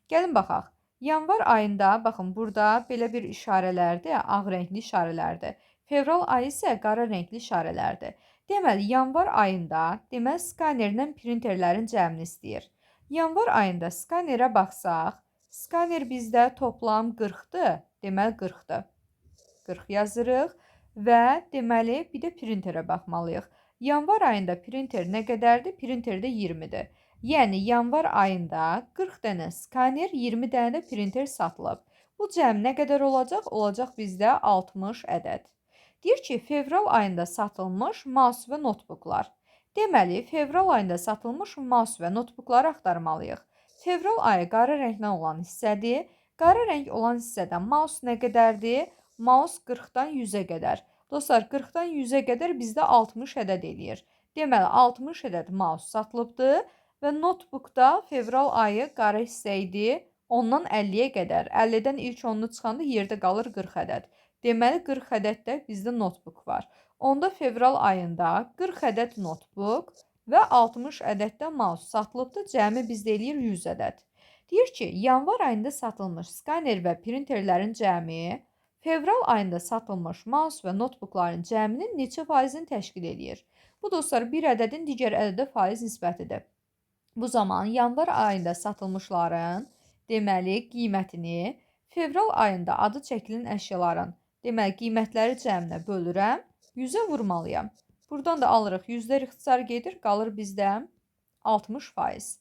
S1: Gəlin baxaq. Yanvar ayında, baxın burada belə bir işarələrdir, ağ rəngli işarələrdir. Fevral ayı isə qara rəngli işarələrdir. Deməli, yanvar ayında, deməli, skanerlə printerlərin cəmini istəyir. Yanvar ayında skanerə baxsaq, skaner bizdə toplam 40-dır, deməli 40-dır. 40 yazırıq və deməli, bir də printerə baxmalıyıq. Yanvar ayında printer nə qədərdir? Printer də 20-dir. Yəni, yanvar ayında 40 dənə skaner, 20 dənə də printer satılıb. Bu cəm nə qədər olacaq? Olacaq bizdə 60 ədəd. Deyir ki, fevral ayında satılmış mouse və notebooklar. Deməli, fevral ayında satılmış mouse və notebookları axtarmalıyıq. Fevral ayı qara rənglə olan hissədir. Qara rəng olan hissədə mouse nə qədərdir? Mouse 40-dan 100-ə qədər. Dostlar, 40-dan 100-ə qədər bizdə 60 ədəd eləyir. Deməli, 60 ədəd mouse satılıbdır və notebookda fevral ayı qara hissə idi, ondan 50-yə qədər. 50-dən ilk 10-nu çıxanda yerdə qalır 40 ədəd. Deməli, 40 ədəd də bizdə notebook var. Onda fevral ayında 40 ədəd notebook və 60 ədəd də mouse satılıbdır. Cəmi bizdə eləyir 100 ədəd. Deyir ki, yanvar ayında satılmış skaner və printerlərin cəmi fevral ayında satılmış mouse və notebookların cəminin neçə faizini təşkil eləyir? Bu dostlar, bir ədədin digər ədədə faiz nisbətidir. Bu zaman yanvar ayında satılmışların, deməli, qiymətini fevral ayında adı çəkilən əşyaların, deməli, qiymətləri cəminə bölürəm, 100-ə vurmalıyam. Buradan da alırıq, yüzlər ixtisar gedir, qalır bizdə 60%.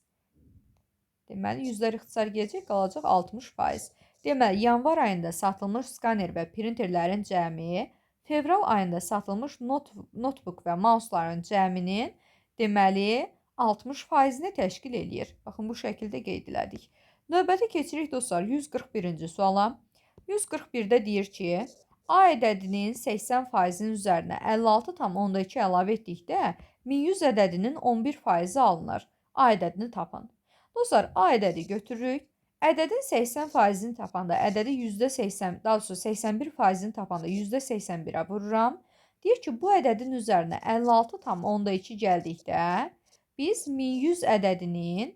S1: Deməli, yüzlər ixtisar gedəcək, qalacaq 60%. Deməli, yanvar ayında satılmış skaner və printerlərin cəmi, fevral ayında satılmış notebook və mouseların cəminin, deməli, 60%-ni təşkil eləyir. Baxın, bu şəkildə qeyd elədik. Növbəti keçirik dostlar 141-ci suala. 141-də deyir ki, A ədədinin 80%-nin üzərinə 56,2 əlavə etdikdə 1100 ədədinin 11%-i alınır. A ədədini tapın. Dostlar, A ədədi götürürük. Ədədin 80%-ni tapanda, ədədi %80, daha doğrusu 81%-ni tapanda %81-ə vururam. Deyir ki, bu ədədin üzərinə 56,2 gəldikdə biz 1100 ədədinin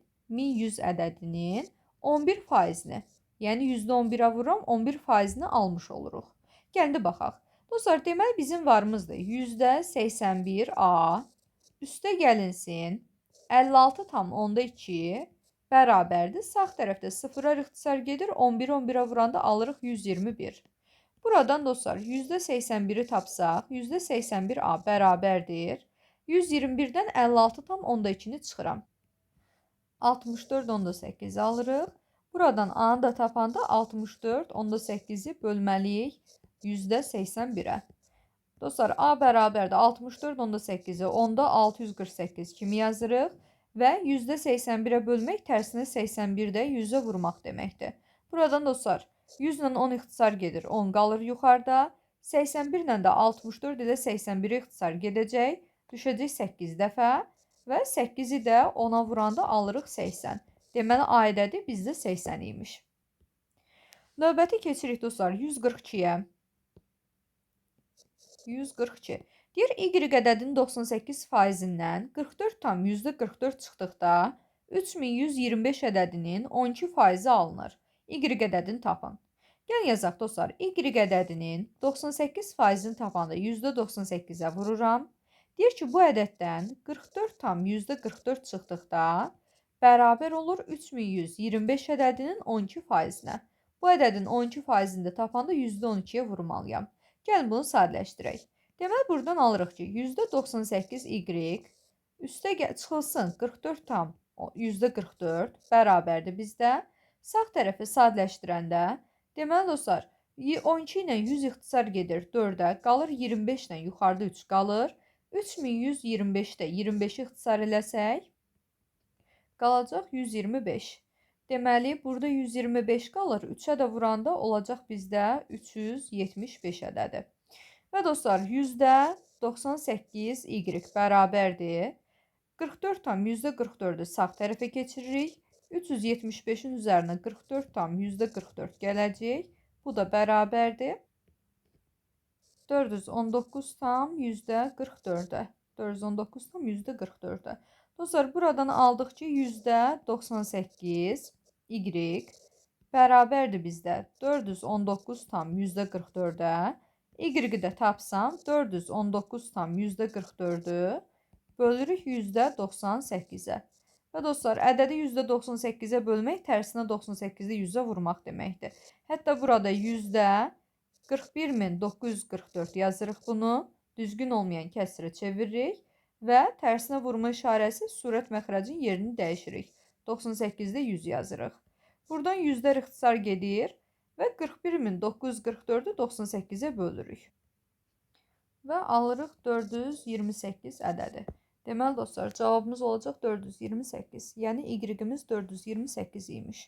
S1: 11%-ni, yəni %11-ə vururam, 11%-ni almış oluruq. Gəlin baxaq. Dostlar, deməli bizim varımızdır. %81A üstə gəlinsin 56,2 bərabərdir. Sağ tərəfdə sıfıra ixtisar gedir. 11-11-ə vuranda alırıq 121. Buradan dostlar %81-i tapsaq, %81A bərabərdir. 121-dən 56,2-ni çıxıram. 64,8 alırıq. Buradan A-nı da tapanda 64,8-i bölməliyik %81-ə. Dostlar, A bərabərdir 64,8-i 10-da 648 kimi yazırıq və %81-ə bölmək tərsinə 81-də 100-ə vurmaq deməkdir. Buradan dostlar, 100 ilə 10 ixtisar gedir, 10 qalır yuxarıda. 81 ilə də 64 ilə 81 ixtisar gedəcək, düşəcək 8 dəfə və 8-i də 10-a vuranda alırıq 80. Deməli, A ədədi bizdə 80 imiş. Növbəti keçirik dostlar 142-yə. 142. Deyir, Y ədədinin 98%-dən 44,44 çıxdıqda 3125 ədədinin 12%-i alınır. Y ədədini tapın. Gəlin yazaq dostlar, Y ədədinin 98%-ni tapanda %98-ə vururam. Deyir ki, bu ədəddən 44,44 çıxdıqda bərabər olur 3125 ədədinin 12%-nə. Bu ədədin 12%-ni də tapanda %12-yə vurmalıyam. Gəlin bunu sadələşdirək. Deməli, buradan alırıq ki, %98Y üstə çıxılsın 44,44 bərabərdir bizdə. Sağ tərəfi sadələşdirəndə, deməli dostlar, 12 ilə 100 ixtisar gedir 4-ə, qalır 25 ilə yuxarıda 3 qalır. 3125-də 25-i ixtisar eləsək, qalacaq 125. Deməli, burada 125 qalır, 3-ə də vuranda olacaq bizdə 375 ədədi. Və dostlar, %98 y bərabərdir. 44 tam %44'ü sağ tərəfə keçiririk. 375'in üzərinə 44 tam %44 gələcək. Bu da bərabərdir. 419 tam %44'e. 419 tam %44'e. Dostlar, buradan aldıq ki, %98 y bərabərdir bizdə 419 tam %44'e. Y-i də tapsam 419 tam %44'ü bölürük %98'e. Və dostlar, ədədi %98'e bölmək tərsinə 98'i 100'ə vurmaq deməkdir. Hətta burada %41944 yazırıq bunu. Düzgün olmayan kəsrə çeviririk və tərsinə vurma işarəsi surət məxrəcin yerini dəyişirik. 98'də 100 yazırıq. Buradan yüzlər ixtisar gedir və 41944'ü 98'e bölürük. Və alırıq 428 ədədi. Deməli dostlar, cavabımız olacaq 428. Yəni y-imiz 428 imiş.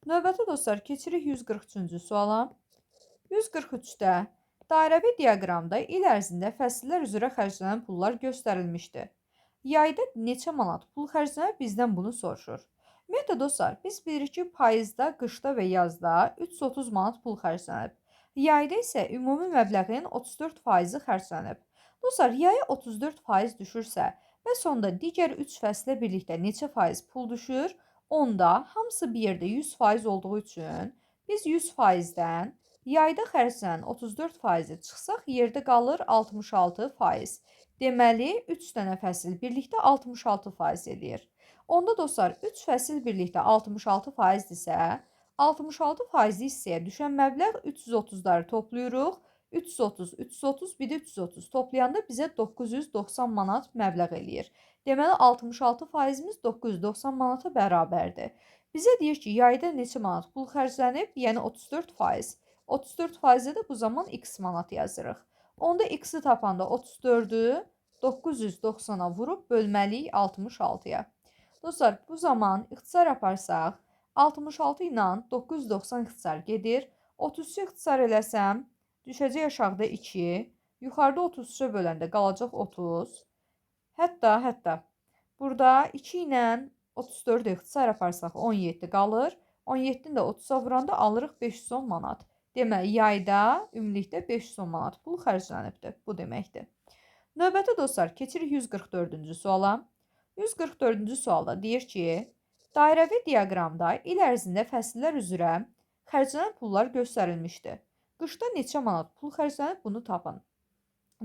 S1: Növbəti dostlar, keçirik 143-cü suala. 143-də dairəvi diaqramda il ərzində fəsillər üzrə xərclənən pullar göstərilmişdir. Yayda neçə manat pul xərclənib bizdən bunu soruşur. Ümumiyyətlə dostlar, biz bilirik ki, payızda, qışda və yazda 330 manat pul xərclənib. Yayda isə ümumi məbləğin 34%-i xərclənib. Dostlar, yaya 34% düşürsə və sonda digər 3 fəslə birlikdə neçə faiz pul düşür? Onda hamısı bir yerdə 100% olduğu üçün biz 100%-dən yayda xərclənən 34%-i çıxsaq, yerdə qalır 66%. Deməli, 3 dənə fəsil birlikdə 66% edir. Onda dostlar, 3 fəsil birlikdə 66%-dirsə, 66% hissəyə düşən məbləğ 330'ları toplayırıq. 330, 330, bir də 330 toplayanda bizə 990 manat məbləğ eləyir. Deməli, 66%-imiz 990 manata bərabərdir. Bizə deyir ki, yayda neçə manat pul xərclənib? Yəni 34%. 34%-də də bu zaman x manat yazırıq. Onda x-i tapanda 34'ü 990'a vurub bölməliyik 66'ya. Dostlar, bu zaman ixtisar aparsaq, 66 ilə 990 ixtisar gedir. 33'ü ixtisar eləsəm, düşəcək aşağıda 2, yuxarıda 33'ə böləndə qalacaq 30. Hətta, burada 2 ilə 34'ü ixtisar aparsaq 17 qalır. 17'ni də 30'a vuranda alırıq 510 manat. Deməli, yayda ümumilikdə 510 manat pul xərclənibdir. Bu deməkdir. Növbəti dostlar, keçirik 144-cü suala. 144-cü sualda deyir ki, dairəvi diaqramda il ərzində fəsillər üzrə xərclənən pullar göstərilmişdir. Qışda neçə manat pul xərclənib bunu tapın.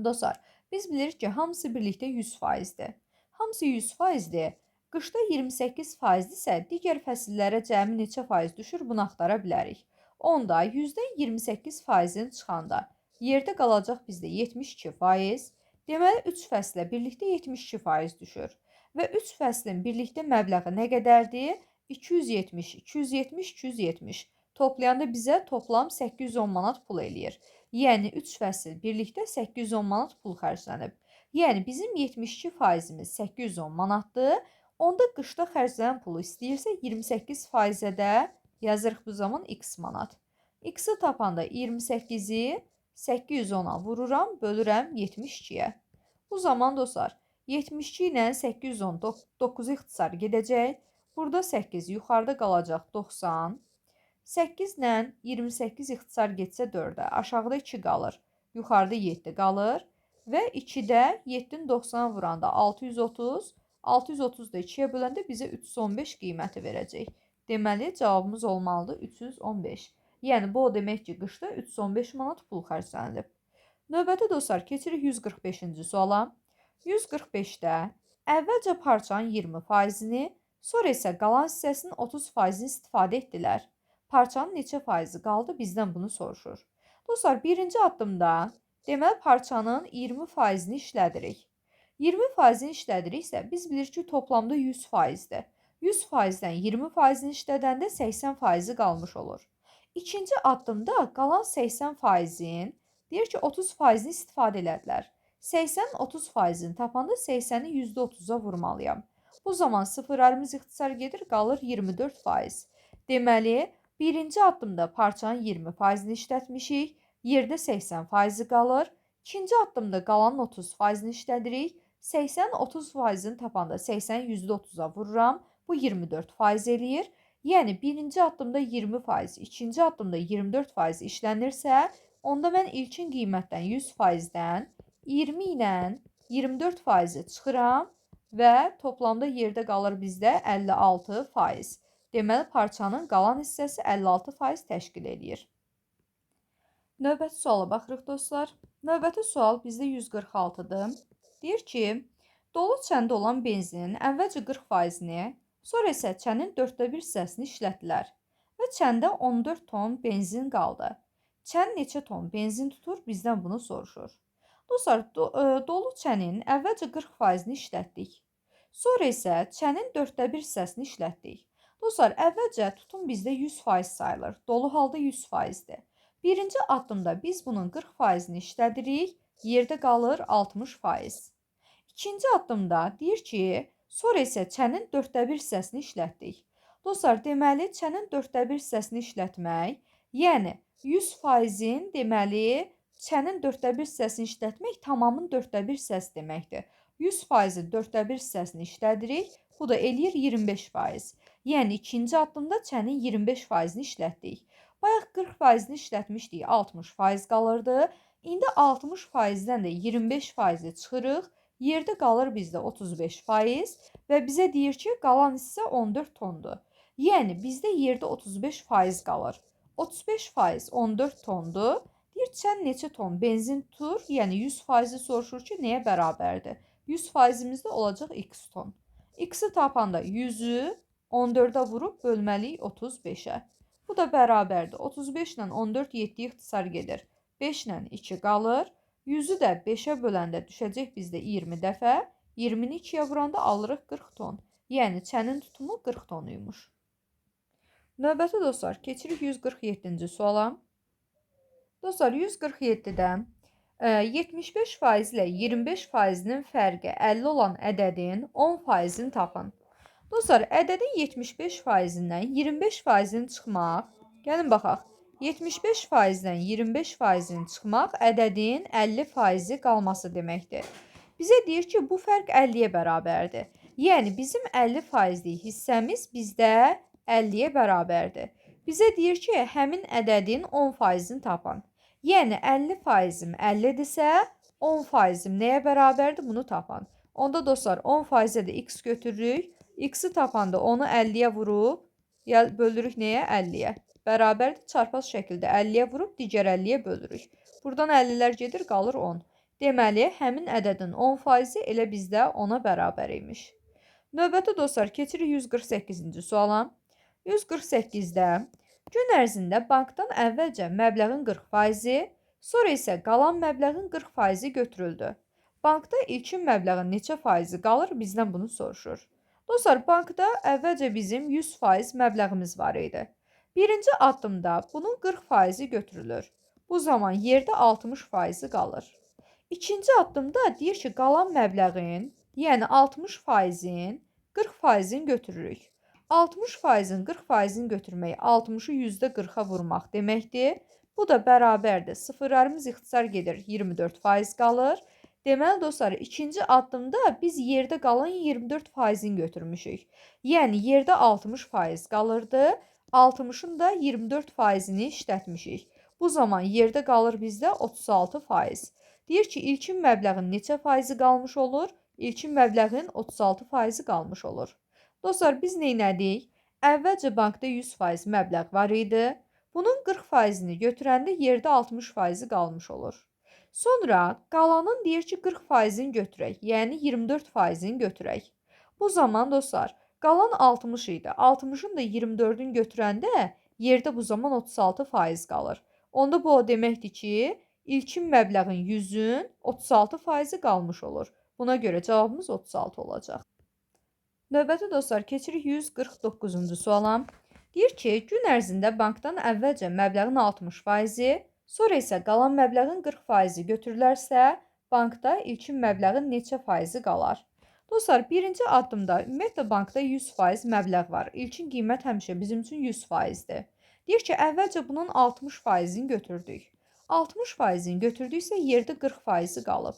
S1: Dostlar, biz bilirik ki, hamısı birlikdə 100%-dir. Hamısı 100%-dir. Qışda 28%-dirsə, digər fəsillərə cəmi neçə faiz düşür bunu axtara bilərik. Onda 100-dən 28%-in çıxanda yerdə qalacaq bizdə 72%. Deməli, 3 fəslə birlikdə 72% düşür. Və 3 fəslin birlikdə məbləği nə qədərdir? 270, 270, 270. Toplayanda bizə toplam 810 manat pul eləyir. Yəni 3 fəsil birlikdə 810 manat pul xərclənib. Yəni bizim 72%-imiz 810 manatdır. Onda qışda xərclənən pulu istəyirsə 28%-ə də yazırıq bu zaman x manat. X-i tapanda 28'i 810'a vururam, bölürəm 72'yə. Bu zaman dostlar, 72 ilə 810, 9 ixtisar gedəcək. Burada 8 yuxarıda qalacaq 90. 8 ilə 28 ixtisar getsə 4-ə. Aşağıda 2 qalır. Yuxarıda 7 qalır. Və 2-də 7-ni 90'a vuranda 630. 630 da 2'yə böləndə bizə 315 qiyməti verəcək. Deməli, cavabımız olmalıdır 315. Yəni, bu o demək ki, qışda 315 manat pul xərclənilib. Növbəti dostlar, keçirik 145-ci suala. 145'də əvvəlcə parçanın 20%-ni, sonra isə qalan hissəsinin 30%-ni istifadə etdilər. Parçanın neçə faizi qaldı bizdən bunu soruşur. Dostlar, birinci addımda deməli parçanın 20%-ni işlədirik. 20%-ni işlədiriksə biz bilirik ki, toplamda 100%-dir. 100%-dən 20%-ni işlədəndə 80%-i qalmış olur. İkinci addımda qalan 80%-in deyir ki, 30%-ni istifadə elədilər. 80'in 30%'ini tapanda 80'i %30'a vurmalıyam. Bu zaman sıfırlarımız ixtisar gedir, qalır 24%. Deməli, birinci addımda parçanın 20%-ni işlətmişik, yerdə 80%-i qalır. İkinci addımda qalan 30%-ni işlədirik. 80 30%-ni tapanda 80-i %30-a vururam. Bu 24% eləyir. Yəni birinci addımda 20%, ikinci addımda 24% işlənirsə, onda mən ilkin qiymətdən 100%-dən 20 ilə 24% çıxıram və toplamda yerdə qalır bizdə 56%. Deməli parçanın qalan hissəsi 56% təşkil edir. Növbəti suala baxırıq dostlar. Növbəti sual bizdə 146-dır. Deyir ki, dolu çəndə olan benzinin əvvəlcə 40%-ni, sonra isə çənin 1/4 hissəsini işlətdilər və çəndə 14 ton benzin qaldı. Çən neçə ton benzin tutur? Bizdən bunu soruşur. Dostlar, dolu çənin əvvəlcə 40%-ni işlətdik. Sonra isə çənin 1/4 hissəsini işlətdik. Dostlar, əvvəlcə tutum bizdə 100% sayılır. Dolu halda 100%-dir. Birinci addımda biz bunun 40%-ni işlədirik, yerdə qalır 60%. İkinci addımda deyir ki, sonra isə çənin 1/4 hissəsini işlətdik. Dostlar, deməli, çənin 1/4 hissəsini işlətmək, yəni 100%-in deməli, çənin 1/4 hissəsini işlətmək tamamın 1/4 hissəsi deməkdir. 100%-in 1/4 hissəsini işlədirik, bu da eləyir 25%. Yəni, ikinci addımda çənin 25%-ni işlətdik. Bayaq 40%-ni işlətmişdik, 60% qalırdı. İndi 60%-dən də 25%-i çıxırıq. Yerdə qalır bizdə 35% və bizə deyir ki, qalan hissə 14 tondur. Yəni, bizdə yerdə 35% qalır. 35% 14 tondur. Deyir, çən neçə ton benzin tutur? Yəni, 100%-i soruşur ki, nəyə bərabərdir? 100%-imizdə olacaq x ton. X-i tapanda 100-ü 14-ə vurub bölməliyik 35-ə. Bu da bərabərdir. 35 ilə 14 7 ixtisar gedir. 5 ilə 2 qalır. 100-ü də 5-ə böləndə düşəcək bizdə 20 dəfə. 20-ni 2-yə vuranda alırıq 40 ton. Yəni çənin tutumu 40 tonuymuş. Növbəti dostlar, keçirik 147-ci suala. Dostlar, 147-də 75% ilə 25%-nin fərqi 50 olan ədədin 10%-ni tapın. Dostlar, ədədin 75%-dən 25%-ni çıxmaq, gəlin baxaq, 75%-dən 25%-ni çıxmaq ədədin 50%-i qalması deməkdir. Bizə deyir ki, bu fərq 50-yə bərabərdir. Yəni, bizim 50%lik hissəmiz bizdə 50-yə bərabərdir. Bizə deyir ki, həmin ədədin 10%-ni tapın. Yəni, 50%-im 50-dirsə, 10%-im nəyə bərabərdir? Bunu tapın. Onda dostlar, 10%-ə də x götürürük. X-i tapanda onu 50-yə vurub, bölürük nəyə? 50-yə. Bərabərdir, çarpaz şəkildə 50-yə vurub, digər 50-yə bölürük. Buradan 50-lər gedir, qalır 10. Deməli, həmin ədədin 10%-i elə bizdə 10-a bərabər imiş. Növbəti dostlar, keçirik 148-ci suala. 148-də gün ərzində bankdan əvvəlcə məbləğin 40%-i, sonra isə qalan məbləğin 40%-i götürüldü. Bankda ilkin məbləğin neçə faizi qalır? Bizdən bunu soruşur. Dostlar, bankda əvvəlcə bizim 100% məbləğimiz var idi. Birinci addımda bunun 40%-i götürülür. Bu zaman yerdə 60%-i qalır. İkinci addımda deyir ki, qalan məbləğin, yəni 60%-in 40%-ini götürürük. 60%-in 40%-ini götürmək 60-ı %40-a vurmaq deməkdir. Bu da bərabərdir. Sıfırlarımız ixtisar gedir, 24% qalır. Deməli dostlar, ikinci addımda biz yerdə qalan 24%-ini götürmüşük. Yəni yerdə 60% qalırdı, 60-ın da 24%-ini işlətmişik. Bu zaman yerdə qalır bizdə 36%. Deyir ki, ilkin məbləğin neçə faizi qalmış olur? İlkin məbləğin 36%-i qalmış olur. Dostlar, biz neynədik? Əvvəlcə bankda 100% məbləğ var idi. Bunun 40%-ni götürəndə yerdə 60%-i qalmış olur. Sonra qalanın deyir ki, 40%-ni götürək, yəni 24%-ni götürək. Bu zaman dostlar, qalan 60 idi. 60-ın da 24-ünü götürəndə yerdə bu zaman 36% qalır. Onda bu o deməkdir ki, ilkin məbləğin 100-ün 36%-i qalmış olur. Buna görə cavabımız 36 olacaq. Növbəti dostlar, keçirik 149-cu suala. Deyir ki, gün ərzində bankdan əvvəlcə məbləğin 60%-i, sonra isə qalan məbləğin 40%-i götürülərsə, bankda ilkin məbləğin neçə faizi qalar? Dostlar, birinci addımda ümumiyyətlə bankda 100% məbləğ var. İlkin qiymət həmişə bizim üçün 100%-dir. Deyir ki, əvvəlcə bunun 60%-ini götürdük. 60%-ni götürdüksə, yerdə 40%-i qalıb.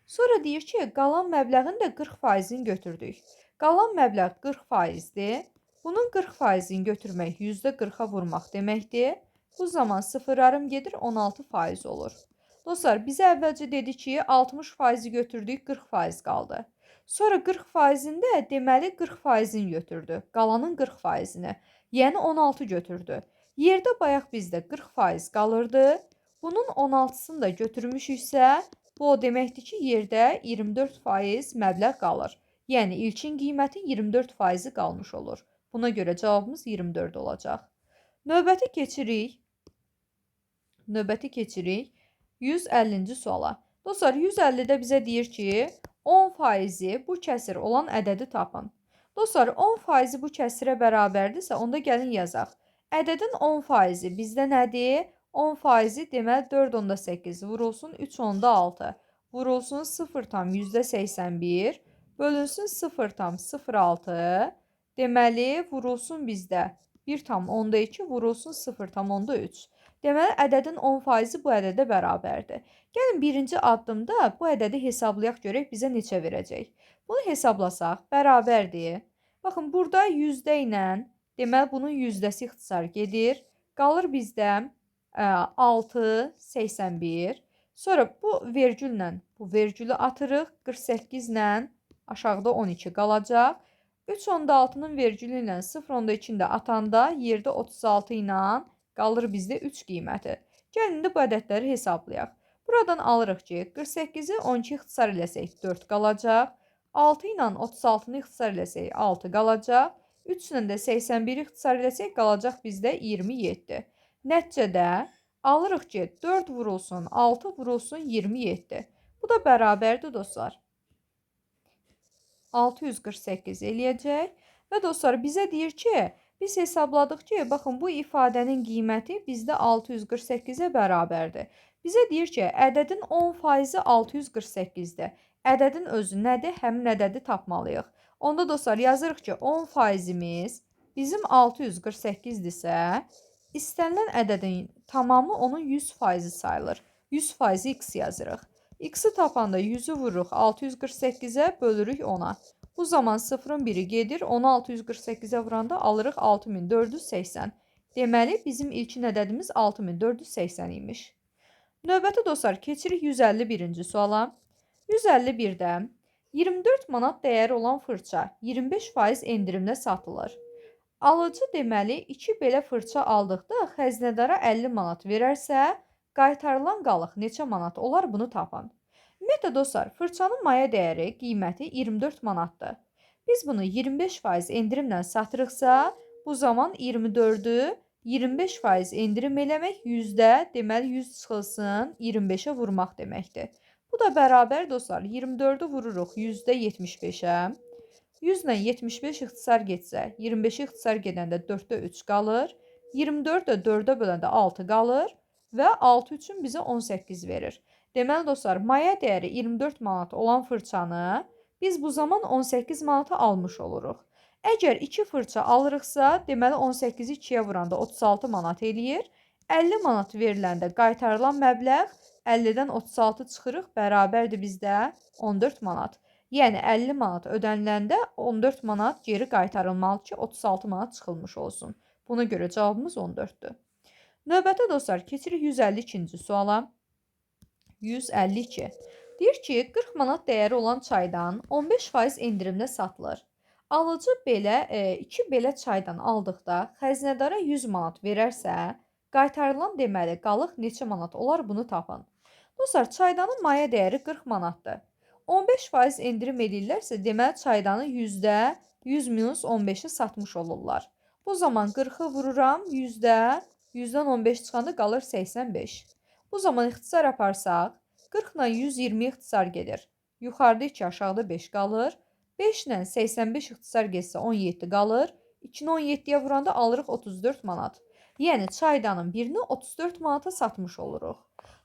S1: Sonra deyir ki, qalan məbləğin də 40%-ni götürdük. Qalan məbləğ 40%-dir. Bunun 40%-ni götürmək %40-a vurmaq deməkdir. Bu zaman sıfırlarım gedir, 16% olur. Dostlar, bizə əvvəlcə dedi ki, 60%-i götürdük, 40% qaldı. Sonra 40%-ində deməli 40%-ni götürdü. Qalanın 40%-ni. Yəni 16 götürdü. Yerdə bayaq bizdə 40% qalırdı. Bunun 16-sını da götürmüşüksə, bu o deməkdir ki, yerdə 24% məbləğ qalır. Yəni ilkin qiymətin 24%-i qalmış olur. Buna görə cavabımız 24 olacaq. Növbəti keçirik 150-ci suala. Dostlar, 150-də bizə deyir ki, 10%-i bu kəsir olan ədədi tapın. Dostlar, 10%-i bu kəsirə bərabərdirsə, onda gəlin yazaq. Ədədin 10%-i bizdə nədir? 10%-i deməli 4,8 vurulsun 3,6 vurulsun 0,81 bölünsün 0,06 deməli vurulsun bizdə 1,2 vurulsun 0,3. Deməli, ədədin 10%-i bu ədədə bərabərdir. Gəlin, birinci addımda bu ədədi hesablayaq görək bizə neçə verəcək. Bunu hesablasaq, bərabərdir. Baxın, burada yüzdə ilə, deməli, bunun yüzdəsi ixtisar gedir. Qalır bizdə 6,81. Sonra bu vergüllə bu vergülü atırıq. 48 ilə aşağıda 12 qalacaq. 3,6-nın vergülü ilə 0,2-ni də atanda yerdə 36 ilə qalır bizdə 3 qiyməti. Gəlin, indi bu ədədləri hesablayaq. Buradan alırıq ki, 48-i 12 ixtisar eləsək 4 qalacaq. 6 ilə 36-nı ixtisar eləsək 6 qalacaq. 3 ilə də 81-i ixtisar eləsək qalacaq bizdə 27. Nəticədə alırıq ki, 4 vurulsun 6 vurulsun 27. Bu da bərabərdir dostlar. 648 eləyəcək. Və dostlar, bizə deyir ki, biz hesabladıq ki, baxın, bu ifadənin qiyməti bizdə 648-ə bərabərdir. Bizə deyir ki, ədədin 10%-i 648-dir. Ədədin özü nədir? Həmin ədədi tapmalıyıq. Onda dostlar, yazırıq ki, 10%-imiz bizim 648-dirsə, istənilən ədədin tamamı onun 100%-i sayılır. 100%-i x yazırıq. X-i tapanda 100-ü vururuq 648-ə, bölürük 10-a. Bu zaman 0-ın biri gedir, onu 648-ə vuranda alırıq 6480. Deməli, bizim ilkin ədədimiz 6480 imiş. Növbəti dostlar, keçirik 151-ci suala. 151-də 24 manat dəyəri olan fırça 25% endirimlə satılır. Alıcı deməli 2 belə fırça aldıqda xəzinədara 50 manat verərsə, qaytarılan qalıq neçə manat olar, bunu tapın. Ümumiyyətlə dostlar, fırçanın maya dəyəri qiyməti 24 manatdır. Biz bunu 25% endirimlə satırıqsa, bu zaman 24-ü 25% endirim eləmək deməli 100 çıxılsın 25-ə vurmaq deməkdir. Bu da bərabər dostlar, 24-ü vururuq %75-ə. 100 ilə 75 ixtisar getsə, 25 ixtisar gedəndə 4-də 3 qalır. 24 də 4-ə böləndə 6 qalır və 6 üçün bizə 18 verir. Deməli dostlar, maya dəyəri 24 manat olan fırçanı biz bu zaman 18 manata almış oluruq. Əgər 2 fırça alırıqsa, deməli 18-i 2-yə vuranda 36 manat eləyir. 50 manat veriləndə qaytarılan məbləğ 50-dən 36 çıxırıq, bərabərdir bizdə 14 manat. Yəni 50 manat ödəniləndə 14 manat geri qaytarılmalı ki, 36 manat çıxılmış olsun. Buna görə cavabımız 14-dür. Növbəti dostlar, keçirik 152-ci suala. 152. Deyir ki, 40 manat dəyəri olan çaydan 15% endirimlə satılır. Alıcı 2 belə çaydan aldıqda xəzinədara 100 manat verərsə, qaytarılan deməli qalıq neçə manat olar, bunu tapın. Dostlar, çaydanın maya dəyəri 40 manatdır. 15% endirim edirlərsə, deməli çaydanı 100 minus 15-i satmış olurlar. Bu zaman 40-ı vururam 100-dən 15 çıxanda qalır 85. Bu zaman ixtisar aparsaq, 40 ilə 120 ixtisar gedir. Yuxarıda 2, aşağıda 5 qalır. 5 ilə 85 ixtisar getsə 17 qalır. 2-ni 17-yə vuranda alırıq 34 manat. Yəni çaydanın birini 34 manata satmış oluruq.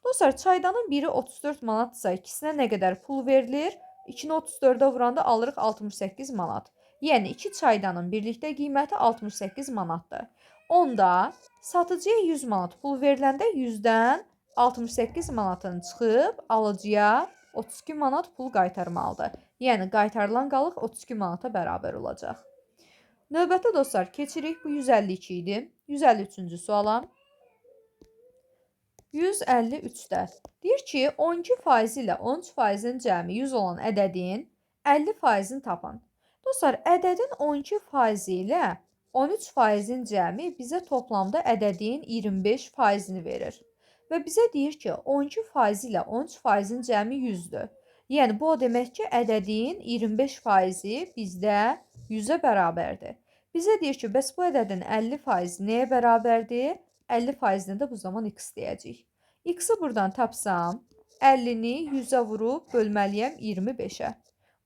S1: Dostlar, çaydanın biri 34 manatsa, ikisinə nə qədər pul verilir? 2-ni 34-ə vuranda alırıq 68 manat. Yəni 2 çaydanın birlikdə qiyməti 68 manatdır. Onda satıcıya 100 manat pul veriləndə 100-dən 68 manatın çıxıb alıcıya 32 manat pul qaytarmalıdır. Yəni qaytarılan qalıq 32 manata bərabər olacaq. Növbəti dostlar keçirik. Bu 152 idi. 153-cü suala. 153-də deyir ki, 12% ilə 13%-in cəmi 100 olan ədədin 50%-ni tapın. Dostlar, ədədin 12% ilə 13%-in cəmi bizə toplamda ədədin 25%-ni verir. Və bizə deyir ki, 12% ilə 13%-in cəmi 100-dür. Yəni, bu o demək ki, ədədin 25%-i bizdə 100-ə bərabərdir. Bizə deyir ki, bəs bu ədədin 50%-i nəyə bərabərdir? 50%-ni də bu zaman x deyəcəyik. X-i buradan tapsam, 50-ni 100-ə vurub bölməliyəm 25-ə.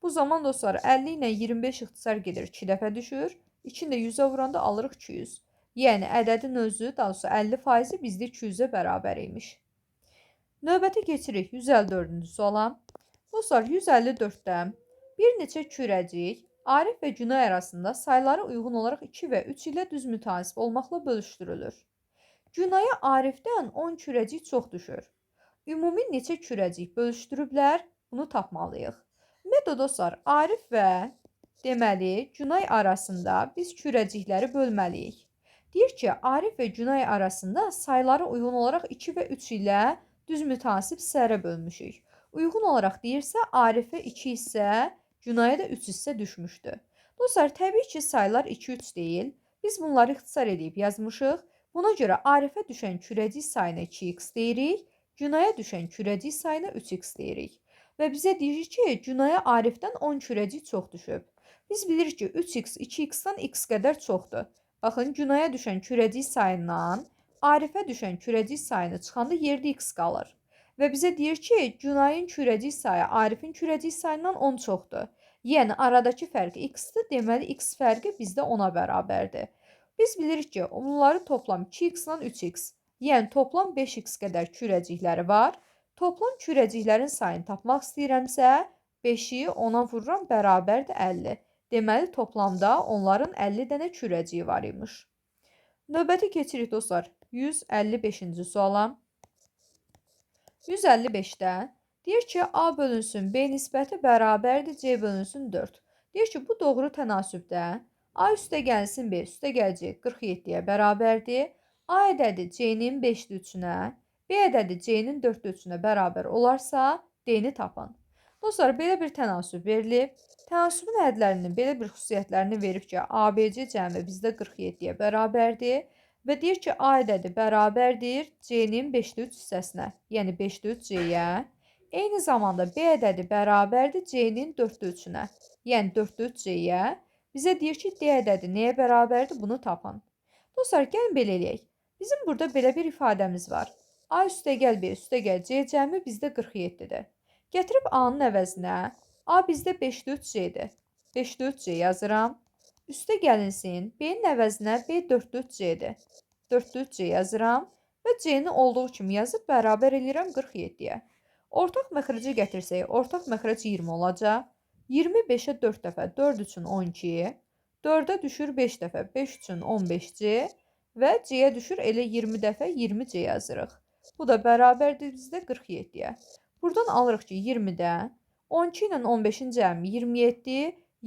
S1: Bu zaman dostlar, 50 ilə 25 ixtisar gedir, 2 dəfə düşür. 2-ni də 100-ə vuranda alırıq 200. Yəni, ədədin özü, daha doğrusu 50%-i bizdə 200-ə bərabər imiş. Növbəti keçirik 154-cü suala. Dostlar, 154-də bir neçə kürəcik Arif və Günay arasında sayları uyğun olaraq 2 və 3 ilə düz mütasib olmaqla bölüşdürülür. Günaya Arifdən 10 kürəcik çox düşür. Ümumi neçə kürəcik bölüşdürüblər? Bunu tapmalıyıq. Ümumiyyətlə dostlar, Arif və deməli Günay arasında biz kürəcikləri bölməliyik. Deyir ki, Arif və Günay arasında sayları uyğun olaraq 2 və 3 ilə düz mütasib hissələrə bölmüşük. Uyğun olaraq deyirsə, Arifə 2 hissə, Günaya da 3 hissə düşmüşdür. Dostlar, təbii ki, saylar 2-3 deyil. Biz bunları ixtisar edib yazmışıq. Buna görə Arifə düşən kürəcik sayına 2x deyirik, Günaya düşən kürəcik sayına 3x deyirik. Və bizə deyir ki, Günaya Arifdən 10 kürəcik çox düşüb. Biz bilirik ki, 3x 2x-dan x qədər çoxdur. Baxın, Günaya düşən kürəcik sayından Arifə düşən kürəcik sayını çıxanda yerdə x qalır. Və bizə deyir ki, Günayın kürəcik sayı Arifin kürəcik sayından 10 çoxdur. Yəni, aradakı fərq x-dir, deməli x fərqi bizdə 10-a bərabərdir. Biz bilirik ki, onları toplam 2x ilə 3x, yəni toplam 5x qədər kürəcikləri var. Toplam kürəciklərin sayını tapmaq istəyirəmsə, 5-i 10-a vururam, bərabərdir 50. Deməli, toplamda onların 50 dənə kürəciyi var imiş. Növbəti keçirik dostlar, 155-ci suala. 155-də deyir ki, A bölünsün B nisbəti bərabərdir C bölünsün 4. Deyir ki, bu doğru tənasübdə A üstə gəlsin B üstə gələcək 47-yə bərabərdir. A ədədi C-nin 5-3-ünə, B ədədi C-nin 4-3-ünə bərabər olarsa, D-ni tapın. Dostlar, belə bir tənasüb verilib. Tənasübün ədlərinin belə bir xüsusiyyətlərini verib ki, ABC cəmi bizdə 47-yə bərabərdir. Və deyir ki, A ədədi bərabərdir C-nin 5-3 hissəsinə, yəni 5-3 C-yə. Eyni zamanda B ədədi bərabərdir C-nin 4-3-ünə, yəni 4-3 C-yə. Bizə deyir ki, D ədədi nəyə bərabərdir? Bunu tapın. Dostlar, gəlin belə eləyək. Bizim burada belə bir ifadəmiz var. A üstəgəl B üstəgəl C cəmi bizdə 47-dir. Gətirib A-nın əvəzinə A bizdə 5-4 C-dir. 5-4 C yazıram. Üstə gəlinsin. B-nin əvəzinə B 4-4 C-dir. 4-4 C yazıram və C-ni olduğu kimi yazıb bərabər eləyirəm 47-yə. Ortaq məxrəci gətirsək, ortaq məxrəc 20 olacaq. 25-ə 4 dəfə 4 üçün 12, 4-ə düşür 5 dəfə 5 üçün 15C və C-yə düşür elə 20 dəfə 20C yazırıq. Bu da bərabərdir bizdə 47-yə. Buradan alırıq ki, 20-də 12 ilə 15-in cəmi 27,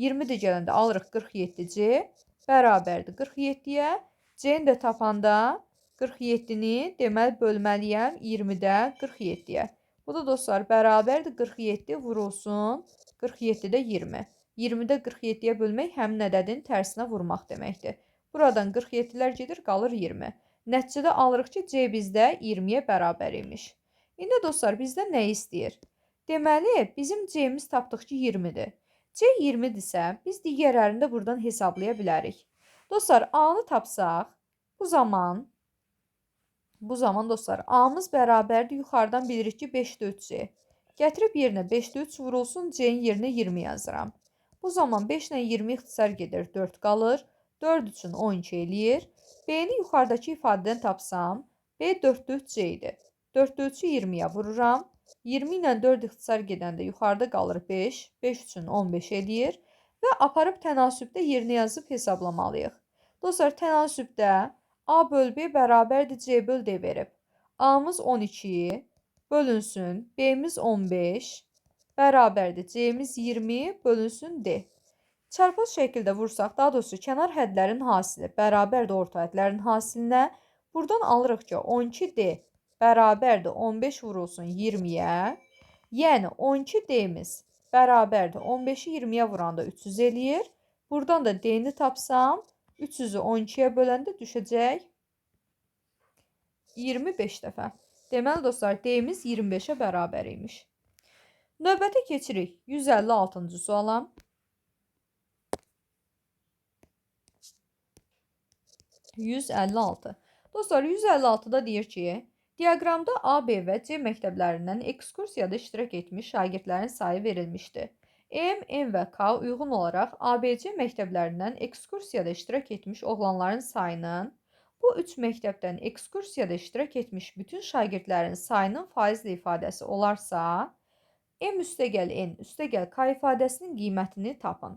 S1: 20 də gələndə alırıq 47C bərabərdir 47-yə. C-ni də tapanda 47-ni deməli bölməliyəm 20-də 47-yə. Bu da dostlar bərabərdir 47 vurulsun 47-də 20. 20-də 47-yə bölmək həmin ədədin tərsinə vurmaq deməkdir. Buradan 47-lər gedir, qalır 20. Nəticədə alırıq ki, C bizdə 20-yə bərabər imiş. İndi dostlar, bizdə nə istəyir? Deməli, bizim C-miz tapdıq ki, 20-dir. C 20-dirsə, biz digərlərini də buradan hesablaya bilərik. Dostlar, A-nı tapsaq, bu zaman dostlar, A-mız bərabərdir, yuxarıdan bilirik ki, 5-4C. Gətirib yerinə 5-3 vurulsun, C-nin yerinə 20 yazıram. Bu zaman 5 ilə 20 ixtisar gedir, 4 qalır. 4 üçün 12 eləyir. B-ni yuxarıdakı ifadədən tapsam, B 4-4C idi. 4-4-ü 20-yə vururam. 20 ilə 4 ixtisar gedəndə yuxarıda qalır 5. 5 üçün 15 eləyir. Və aparıb tənasübdə yerinə yazıb hesablamalıyıq. Dostlar, tənasübdə A böl B bərabərdir C böl D verib. A-mız 12 bölünsün B-miz 15 bərabərdir. C-miz 20 bölünsün D. Çarpaz şəkildə vursaq, daha doğrusu kənar hədlərin hasili bərabərdir orta hədlərin hasilinə. Buradan alırıq ki, 12D bərabərdir 15 vurulsun 20-yə. Yəni 12D-miz bərabərdir 15-i 20-yə vuranda 300 eləyir. Buradan da D-ni tapsam, 300-ü 12-yə böləndə düşəcək 25 dəfə. Deməli dostlar, D-miz 25-ə bərabər imiş. Növbətə keçirik 156-cı suala. 156. Dostlar, 156-da deyir ki, diaqramda A, B və C məktəblərindən ekskursiyada iştirak etmiş şagirdlərin sayı verilmişdir. M, N və K uyğun olaraq ABC məktəblərindən ekskursiyada iştirak etmiş oğlanların sayının, bu üç məktəbdən ekskursiyada iştirak etmiş bütün şagirdlərin sayının faizli ifadəsi olarsa, M üstəgəl N üstəgəl K ifadəsinin qiymətini tapın.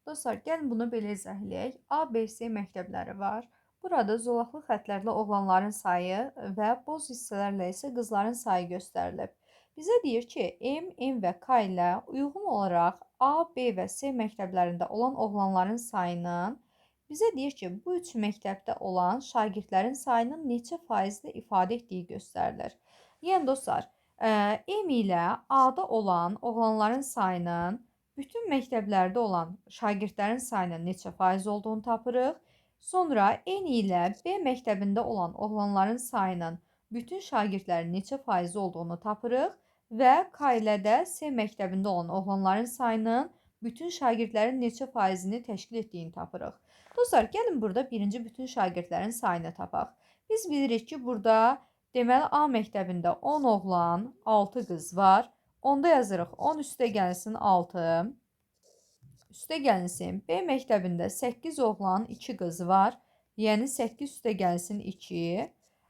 S1: Dostlar, gəlin bunu belə izah edək. A, B, C məktəbləri var. Burada zolaqlı xətlərlə oğlanların sayı və boz hissələrlə isə qızların sayı göstərilib. Bizə deyir ki, M, N və K ilə uyğun olaraq A, B və C məktəblərində olan oğlanların sayının, bizə deyir ki, bu üç məktəbdə olan şagirdlərin sayının neçə faizli ifadə etdiyi göstərilir. Yəni dostlar, M ilə A-da olan oğlanların sayının bütün məktəblərdə olan şagirdlərin sayının neçə faiz olduğunu tapırıq. Sonra N ilə B məktəbində olan oğlanların sayının bütün şagirdlərin neçə faiz olduğunu tapırıq və K ilə də C məktəbində olan oğlanların sayının bütün şagirdlərin neçə faizini təşkil etdiyini tapırıq. Dostlar, gəlin burada birinci bütün şagirdlərin sayını tapaq. Biz bilirik ki, burada deməli A məktəbində 10 oğlan, 6 qız var. Onda yazırıq 10 üstə gəlsin 6. Üstə gəlsin B məktəbində 8 oğlan, 2 qız var. Yəni 8 üstə gəlsin 2.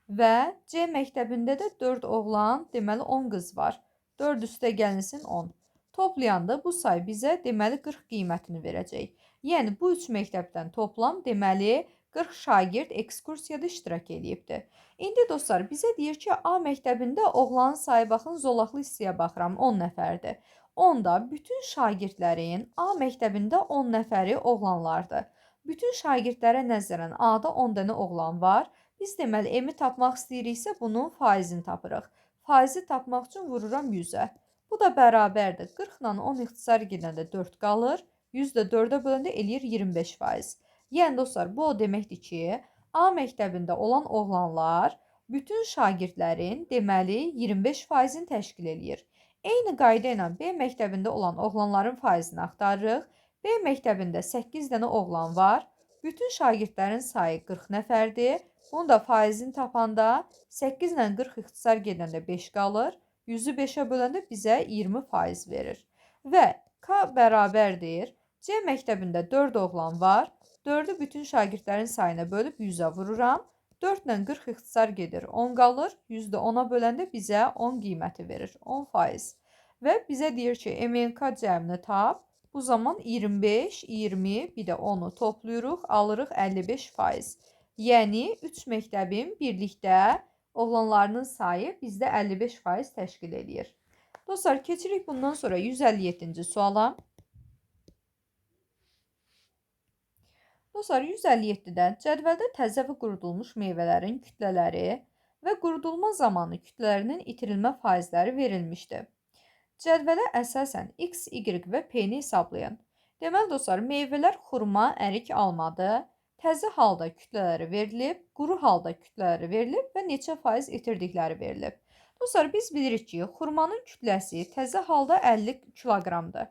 S1: Və C məktəbində də 4 oğlan, deməli 10 qız var. 4 üstə gəlsin 10. Toplayanda bu say bizə deməli 40 qiymətini verəcək. Yəni bu üç məktəbdən toplam deməli 40 şagird ekskursiyada iştirak edibdir. İndi dostlar, bizə deyir ki, A məktəbində oğlanın sayı, baxın, zolaqlı hissəyə baxıram, 10 nəfərdir. Onda bütün şagirdlərin A məktəbində 10 nəfəri oğlanlardır. Bütün şagirdlərə nəzərən A-da 10 dənə oğlan var. Biz deməli M-i tapmaq istəyiriksə bunun faizini tapırıq. Faizi tapmaq üçün vururam 100-ə. Bu da bərabərdir. 40 ilə 10 ixtisar gedəndə 4 qalır. 100 də 4-ə böləndə eləyir 25%. Yəni dostlar, bu o deməkdir ki, A məktəbində olan oğlanlar bütün şagirdlərin deməli 25%-ni təşkil eləyir. Eyni qayda ilə B məktəbində olan oğlanların faizini axtarırıq. B məktəbində 8 dənə oğlan var. Bütün şagirdlərin sayı 40 nəfərdir. Bunu da faizini tapanda 8 ilə 40 ixtisar gedəndə 5 qalır. 100-ü 5-ə böləndə bizə 20% verir. Və K bərabərdir. C məktəbində 4 oğlan var. 4-ü bütün şagirdlərin sayına bölüb 100-ə vururam. 4 ilə 40 ixtisar gedir, 10 qalır. 100-də 10-a böləndə bizə 10 qiyməti verir, 10%. Və bizə deyir ki, MNK cəmini tap. Bu zaman 25, 20, bir də 10-u toplayırıq, alırıq 55%. Yəni 3 məktəbin birlikdə oğlanlarının sayı bizdə 55% təşkil edir. Dostlar, keçirik bundan sonra 157-ci suala. Dostlar, 157-də cədvəldə təzə və qurudulmuş meyvələrin kütlələri və qurudulma zamanı kütlələrinin itirilmə faizləri verilmişdir. Cədvələ əsasən X, Y və P-ni hesablayın. Deməli dostlar, meyvələr xurma, ərik, almadır. Təzə halda kütlələri verilib, quru halda kütlələri verilib və neçə faiz itirdikləri verilib. Dostlar, biz bilirik ki, xurmanın kütləsi təzə halda 50 kiloqramdır.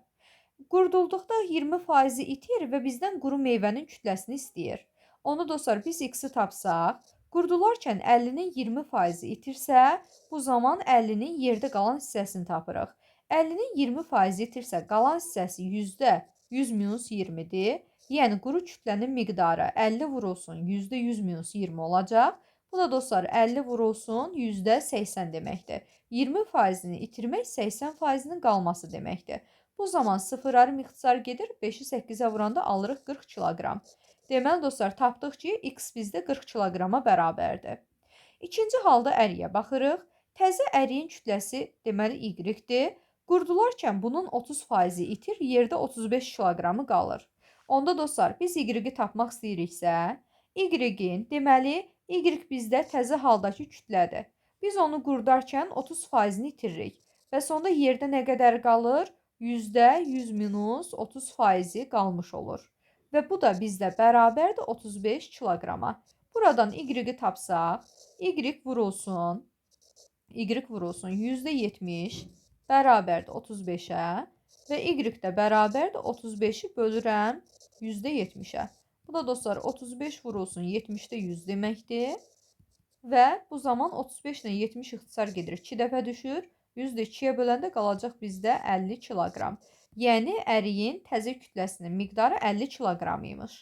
S1: Qurudulduqda 20%-i itir və bizdən quru meyvənin kütləsini istəyir. Onu dostlar, biz X-i tapsaq, qurudularkən 50-nin 20%-i itirsə, bu zaman 50-nin yerdə qalan hissəsini tapırıq. 50-nin 20%-i itirsə, qalan hissəsi %100 minus 20-dir. Yəni, quru kütlənin miqdarı 50 vurulsun %100 minus 20 olacaq. Bu da dostlar, 50 vurulsun %80 deməkdir. 20%-ni itirmək 80%-nin qalması deməkdir. Bu zaman sıfırarım ixtisar gedir, 5-i 8-ə vuranda alırıq 40 kiloqram. Deməli dostlar, tapdıq ki, X bizdə 40 kiloqrama bərabərdir. İkinci halda əriyə baxırıq. Təzə əriyin kütləsi deməli Y-dir. Qurdularkən bunun 30% itir, yerdə 35 kiloqramı qalır. Onda dostlar, biz Y-i tapmaq istəyiriksə, Y-in deməli Y bizdə təzə haldakı kütlədir. Biz onu qurdarkən 30%-ni itiririk. Və sonda yerdə nə qədər qalır? %100 minus 30%-i qalmış olur. Və bu da bizdə bərabərdir 35 kiloqrama. Buradan Y-i tapsaq, Y vurulsun %70 bərabərdir 35-ə və Y də bərabərdir 35-i bölürəm %70-ə. Bu da dostlar 35 vurulsun 70-də 100 deməkdir. Və bu zaman 35 ilə 70 ixtisar gedir. 2 dəfə düşür. 100 də 2-yə böləndə qalacaq bizdə 50 kiloqram. Yəni əriyin təzə kütləsinin miqdarı 50 kiloqram imiş.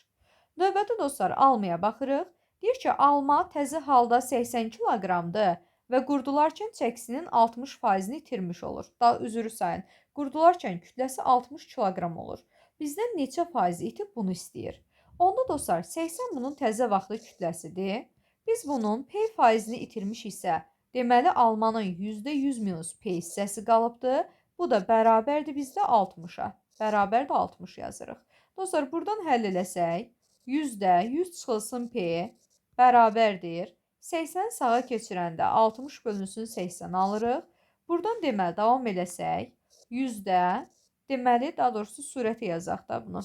S1: Növbəti dostlar almaya baxırıq. Deyir ki, alma təzə halda 80 kiloqramdır və qurdularkən çəkisinin 60%-ni itirmiş olur. Daha üzrü sayın. Qurdularkən kütləsi 60 kiloqram olur. Bizdən neçə faizi itib bunu istəyir. Onda dostlar 80 bunun təzə vaxtı kütləsidir. Biz bunun P faizini itirmişiksə, deməli almanın %100 minus P hissəsi qalıbdır. Bu da bərabərdir bizdə 60-a. Bərabərdir 60 yazırıq. Dostlar, buradan həll eləsək, 100-də 100 çıxılsın P bərabərdir. 80 sağa keçirəndə 60 bölünsün 80 alırıq. Buradan deməli davam eləsək, 100-də deməli, daha doğrusu surəti yazaq da bunu.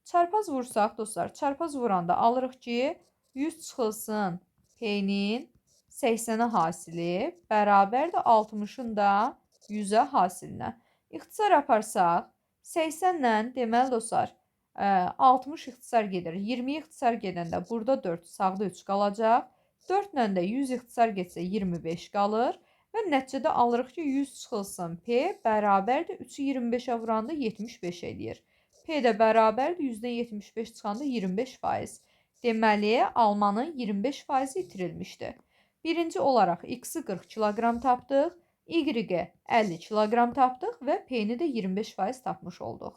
S1: Çarpaz vursaq dostlar, çarpaz vuranda alırıq ki, 100 çıxılsın P-nin 80-ə hasili bərabərdir 60-ın da 100-ə hasilinə. İxtisar aparsaq, 80-lə deməli dostlar, 60 ixtisar gedir. 20 ixtisar gedəndə burada 4, sağda 3 qalacaq. 4 ilə də 100 ixtisar getsə 25 qalır. Və nəticədə alırıq ki, 100 çıxılsın P bərabərdir 3-ü 25-ə vuranda 75 edir. P də bərabərdir 100-dən 75 çıxanda 25%. Deməli, almanın 25% itirilmişdir. Birinci olaraq X-i 40 kiloqram tapdıq, Y-i 50 kiloqram tapdıq və P-ni də 25% tapmış olduq.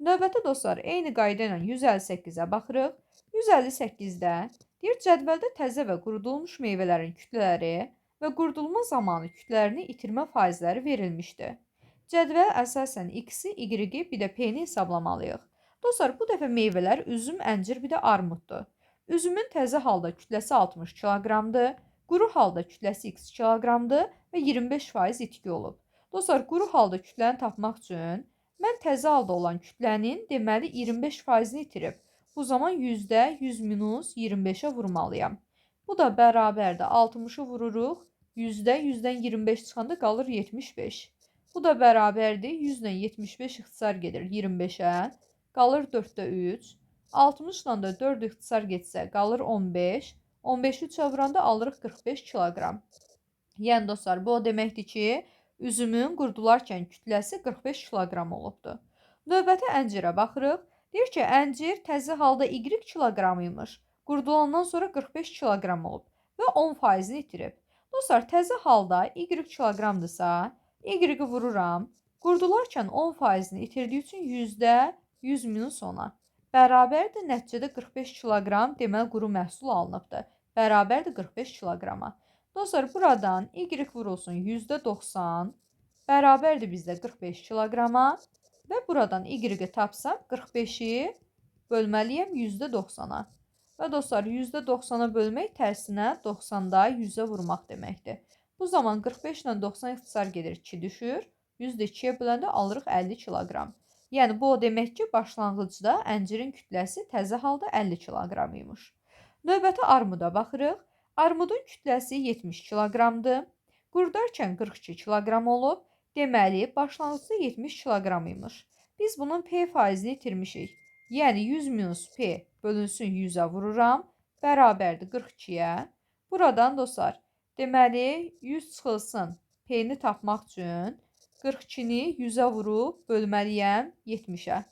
S1: Növbəti dostlar, eyni qayda ilə 158-ə baxırıq. 158-də deyir, cədvəldə təzə və qurudulmuş meyvələrin kütlələri və qurudulma zamanı kütlərini itirmə faizləri verilmişdir. Cədvələ əsasən X-i, Y-i, bir də P-ni hesablamalıyıq. Dostlar, bu dəfə meyvələr üzüm, əncir, bir də armuddur. Üzümün təzə halda kütləsi 60 kiloqramdır, quru halda kütləsi x kiloqramdır və 25% itki olub. Dostlar, quru halda kütləni tapmaq üçün mən təzə halda olan kütlənin deməli 25%-ni itirib. Bu zaman %100 minus 25-ə vurmalıyam. Bu da bərabərdir 60-ı vururuq, %100-dən 25 çıxanda qalır 75. Bu da bərabərdir 100-dən 75 ixtisar gedir 25-ə. Qalır 4-də 3. 60-dan da 4 ixtisar getsə qalır 15. 15-i 3-ə vuranda alırıq 45 kiloqram. Yəni dostlar, bu o deməkdir ki, üzümün qurdularkən kütləsi 45 kiloqram olubdur. Növbəti əncirə baxırıq. Deyir ki, əncir təzə halda Y kiloqram imiş. Qurdulandan sonra 45 kiloqram olub və 10%-ni itirib. Dostlar, təzə halda Y kiloqramdırsa, Y-i vururam. Qurdularkən 10%-ni itirdiyi üçün %100 minus 10-a. Bərabərdir, nəticədə 45 kiloqram deməli quru məhsul alınıbdır. Bərabərdir 45 kiloqrama. Dostlar, buradan Y vurulsun %90 bərabərdir bizdə 45 kiloqrama və buradan Y-i tapsam 45-i bölməliyəm %90-a. Və dostlar, %90-a bölmək tərsinə 90-da 100-ə vurmaq deməkdir. Bu zaman 45 ilə 90 ixtisar gedir, 2 düşür. 100-də 2-yə böləndə alırıq 50 kiloqram. Yəni, bu o demək ki, başlanğıcda əncirin kütləsi təzə halda 50 kiloqram imiş. Növbəti armuda baxırıq. Armudun kütləsi 70 kiloqramdır. Qurdarkən 42 kiloqram olub. Deməli, başlanğıcda 70 kiloqram imiş. Biz bunun P faizini itirmişik. Yəni, 100 minus P bölünsün 100-ə vururam. Bərabərdir 42-yə. Buradan dostlar, deməli, 100 çıxılsın P-ni tapmaq üçün 42-ni 100-ə vurub bölməliyəm 70-ə.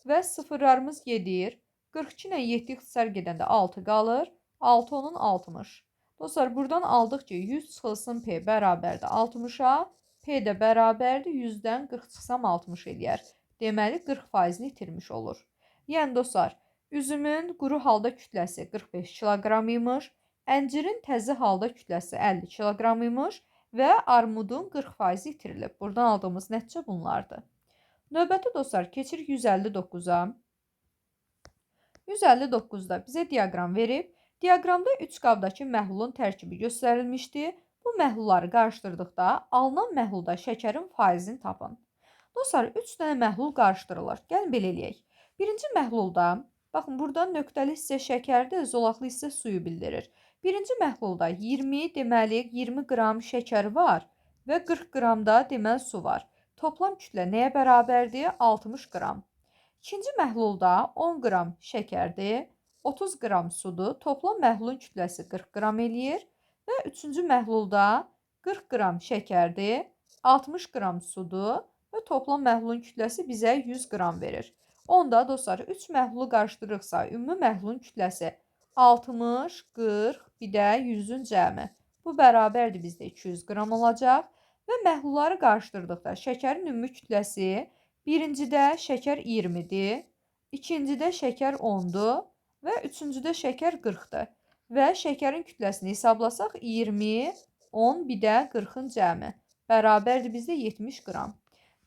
S1: Və sıfırlarımız gedir. 42 ilə 7 ixtisar gedəndə 6 qalır. 6 onun 60. Dostlar, buradan aldıq ki, 100 çıxılsın P bərabərdir 60-a. P də bərabərdir 100-dən 40 çıxsam 60 eləyər. Deməli, 40%-ni itirmiş olur. Yəni, dostlar, üzümün quru halda kütləsi 45 kiloqram imiş. Əncirin təzə halda kütləsi 50 kiloqram imiş və armudun 40% itirilib. Buradan aldığımız nəticə bunlardır. Növbəti dostlar, keçirik 159-a. 159-da bizə diaqram verib. Diaqramda 3 qabdakı məhlulun tərkibi göstərilmişdir. Bu məhlulları qarışdırdıqda alınan məhlulda şəkərin faizini tapın. Dostlar, 3 dənə məhlul qarışdırılır. Gəlin belə eləyək. Birinci məhlulda, baxın, burada nöqtəli hissə şəkərdir, zolaqlı hissə suyu bildirir. Birinci məhlulda 20, deməli 20 qram şəkər var və 40 qram da deməli su var. Toplam kütlə nəyə bərabərdir? 60 qram. İkinci məhlulda 10 qram şəkərdir, 30 qram sudur. Toplam məhlulun kütləsi 40 qram eləyir. Və üçüncü məhlulda 40 qram şəkərdir, 60 qram sudur və toplam məhlulun kütləsi bizə 100 qram verir. Onda dostlar, 3 məhlulu qarışdırırıqsa, ümumi məhlulun kütləsi 60, 40, bir də 100-ün cəmi. Bu bərabərdir bizdə 200 qram olacaq və məhlulları qarışdırdıqda şəkərin ümumi kütləsi birincidə şəkər 20-dir, ikincidə şəkər 10-dur və üçüncüdə şəkər 40-dır. Və şəkərin kütləsini hesablasaq 20, 10, bir də 40-ın cəmi. Bərabərdir bizdə 70 qram.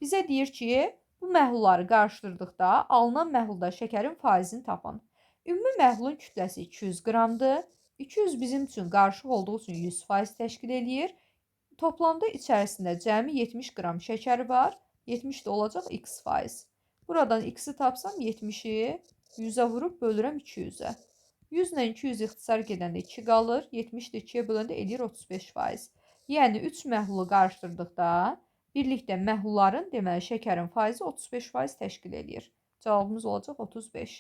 S1: Bizə deyir ki, bu məhlulları qarışdırdıqda alınan məhlulda şəkərin faizini tapın. Ümumi məhlulun kütləsi 200 qramdır. 200 bizim üçün qarışıq olduğu üçün 100% təşkil eləyir. Toplamda içərisində cəmi 70 qram şəkər var. 70 də olacaq x faiz. Buradan x-i tapsam 70-i 100-ə vurub bölürəm 200-ə. 100 ilə 200 ixtisar gedəndə 2 qalır. 70 də 2-yə böləndə eləyir 35%. Yəni 3 məhlulu qarışdırdıqda birlikdə məhlulların, deməli şəkərin faizi 35% təşkil eləyir. Cavabımız olacaq 35.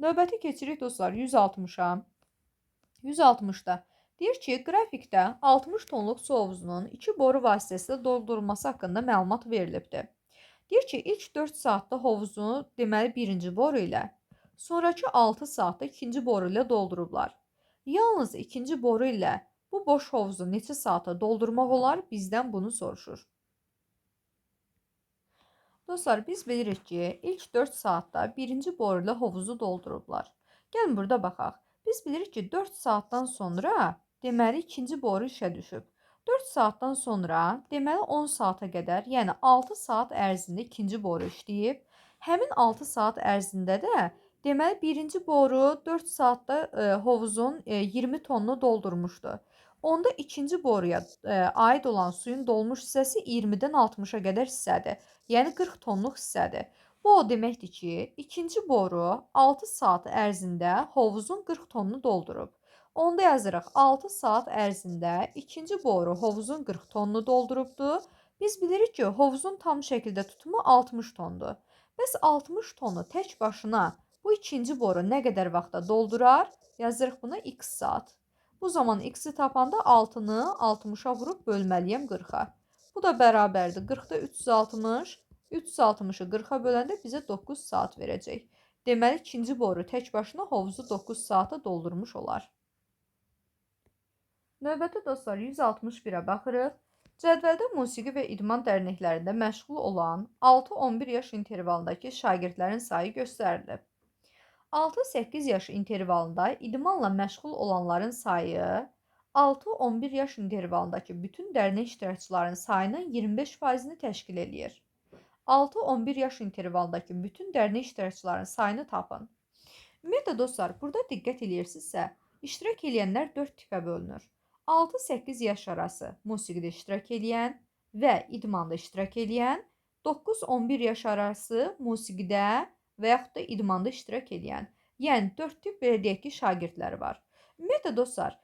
S1: Növbəti keçirik dostlar 160-a. 160-da deyir ki, qrafikdə 60 tonluq su hovuzunun 2 boru vasitəsilə doldurulması haqqında məlumat verilibdir. Deyir ki, ilk 4 saatda hovuzunu deməli birinci boru ilə, sonraki 6 saatda ikinci boru ilə doldurublar. Yalnız ikinci boru ilə bu boş hovuzu neçə saata doldurmaq olar? Bizdən bunu soruşur. Dostlar, biz bilirik ki, ilk 4 saatda birinci boru ilə hovuzu doldurublar. Gəlin burada baxaq. Biz bilirik ki, 4 saatdan sonra deməli ikinci boru işə düşüb. 4 saatdan sonra deməli 10 saata qədər, yəni 6 saat ərzində ikinci boru işləyib. Həmin 6 saat ərzində də deməli birinci boru 4 saatda hovuzun 20 tonunu doldurmuşdu. Onda ikinci boruya aid olan suyun dolmuş hissəsi 20-dən 60-a qədər hissədir. Yəni 40 tonluq hissədir. Bu o deməkdir ki, ikinci boru 6 saat ərzində hovuzun 40 tonunu doldurub. Onda yazırıq 6 saat ərzində ikinci boru hovuzun 40 tonunu doldurubdur. Biz bilirik ki, hovuzun tam şəkildə tutumu 60 tondur. Bəs 60 tonu tək başına bu ikinci boru nə qədər vaxtda doldurar? Yazırıq buna x saat. Bu zaman x-i tapanda 6-nı 60-a vurub bölməliyəm 40-a. Bu da bərabərdir. 40-da 360, 360-ı 40-a böləndə bizə 9 saat verəcək. Deməli, ikinci boru tək başına hovuzu 9 saata doldurmuş olar. Növbəti dostlar 161-ə baxırıq. Cədvəldə musiqi və idman dərnəklərində məşğul olan 6-11 yaş intervalındakı şagirdlərin sayı göstərilib. 6-8 yaş intervalında idmanla məşğul olanların sayı 6-11 yaş intervalındakı bütün dərnək iştirakçılarının sayının 25%-ni təşkil eləyir. 6-11 yaş intervalındakı bütün dərnək iştirakçılarının sayını tapın. Ümumiyyətlə dostlar, burada diqqət edirsinizsə, iştirak edənlər 4 tipə bölünür. 6-8 yaş arası musiqidə iştirak edən və idmanda iştirak edən, 9-11 yaş arası musiqidə və yaxud da idmanda iştirak edən. Yəni 4 tip belə deyək ki, şagirdləri var. Ümumiyyətlə dostlar,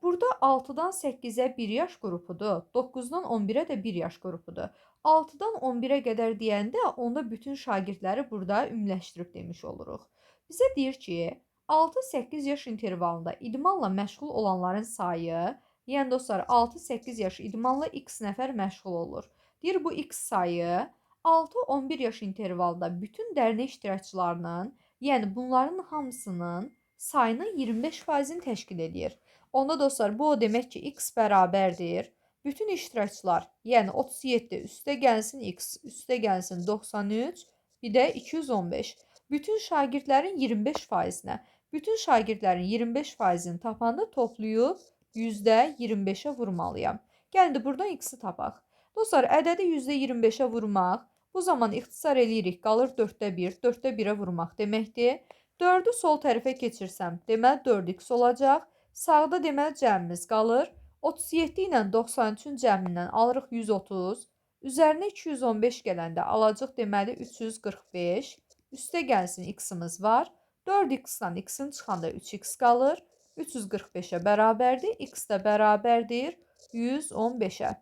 S1: burada 6-dan 8-ə 1 yaş qrupudur, 9-dan 11-ə də 1 yaş qrupudur. 6-dan 11-ə qədər deyəndə onda bütün şagirdləri burada ümumiləşdirib demiş oluruq. Bizə deyir ki, 6-8 yaş intervalında idmanla məşğul olanların sayı, yəni dostlar 6-8 yaş idmanla x nəfər məşğul olur. Deyir bu x sayı 6-11 yaş intervalında bütün dərnək iştirakçılarının, yəni bunların hamısının sayının 25%-ni təşkil edir. Onda dostlar bu o demək ki, x bərabərdir. Bütün iştirakçılar, yəni 37 üstə gəlsin x, üstə gəlsin 93, bir də 215. Bütün şagirdlərin 25%-nə. Bütün şagirdlərin 25%-ni tapanda toplayıb %25-ə vurmalıyam. Gəlin də buradan x-i tapaq. Dostlar, ədədi %25-ə vurmaq, bu zaman ixtisar eləyirik, qalır 1/4, 1/4-ə vurmaq deməkdir. 4-ü sol tərəfə keçirsəm, deməli 4x olacaq. Sağda deməli cəmimiz qalır. 37 ilə 93-ün cəmindən alırıq 130. Üzərinə 215 gələndə alacaq deməli 345. Üstə gəlsin x-imiz var. 4x-dan x-in çıxanda 3x qalır. 345-ə bərabərdir. X də bərabərdir 115-ə.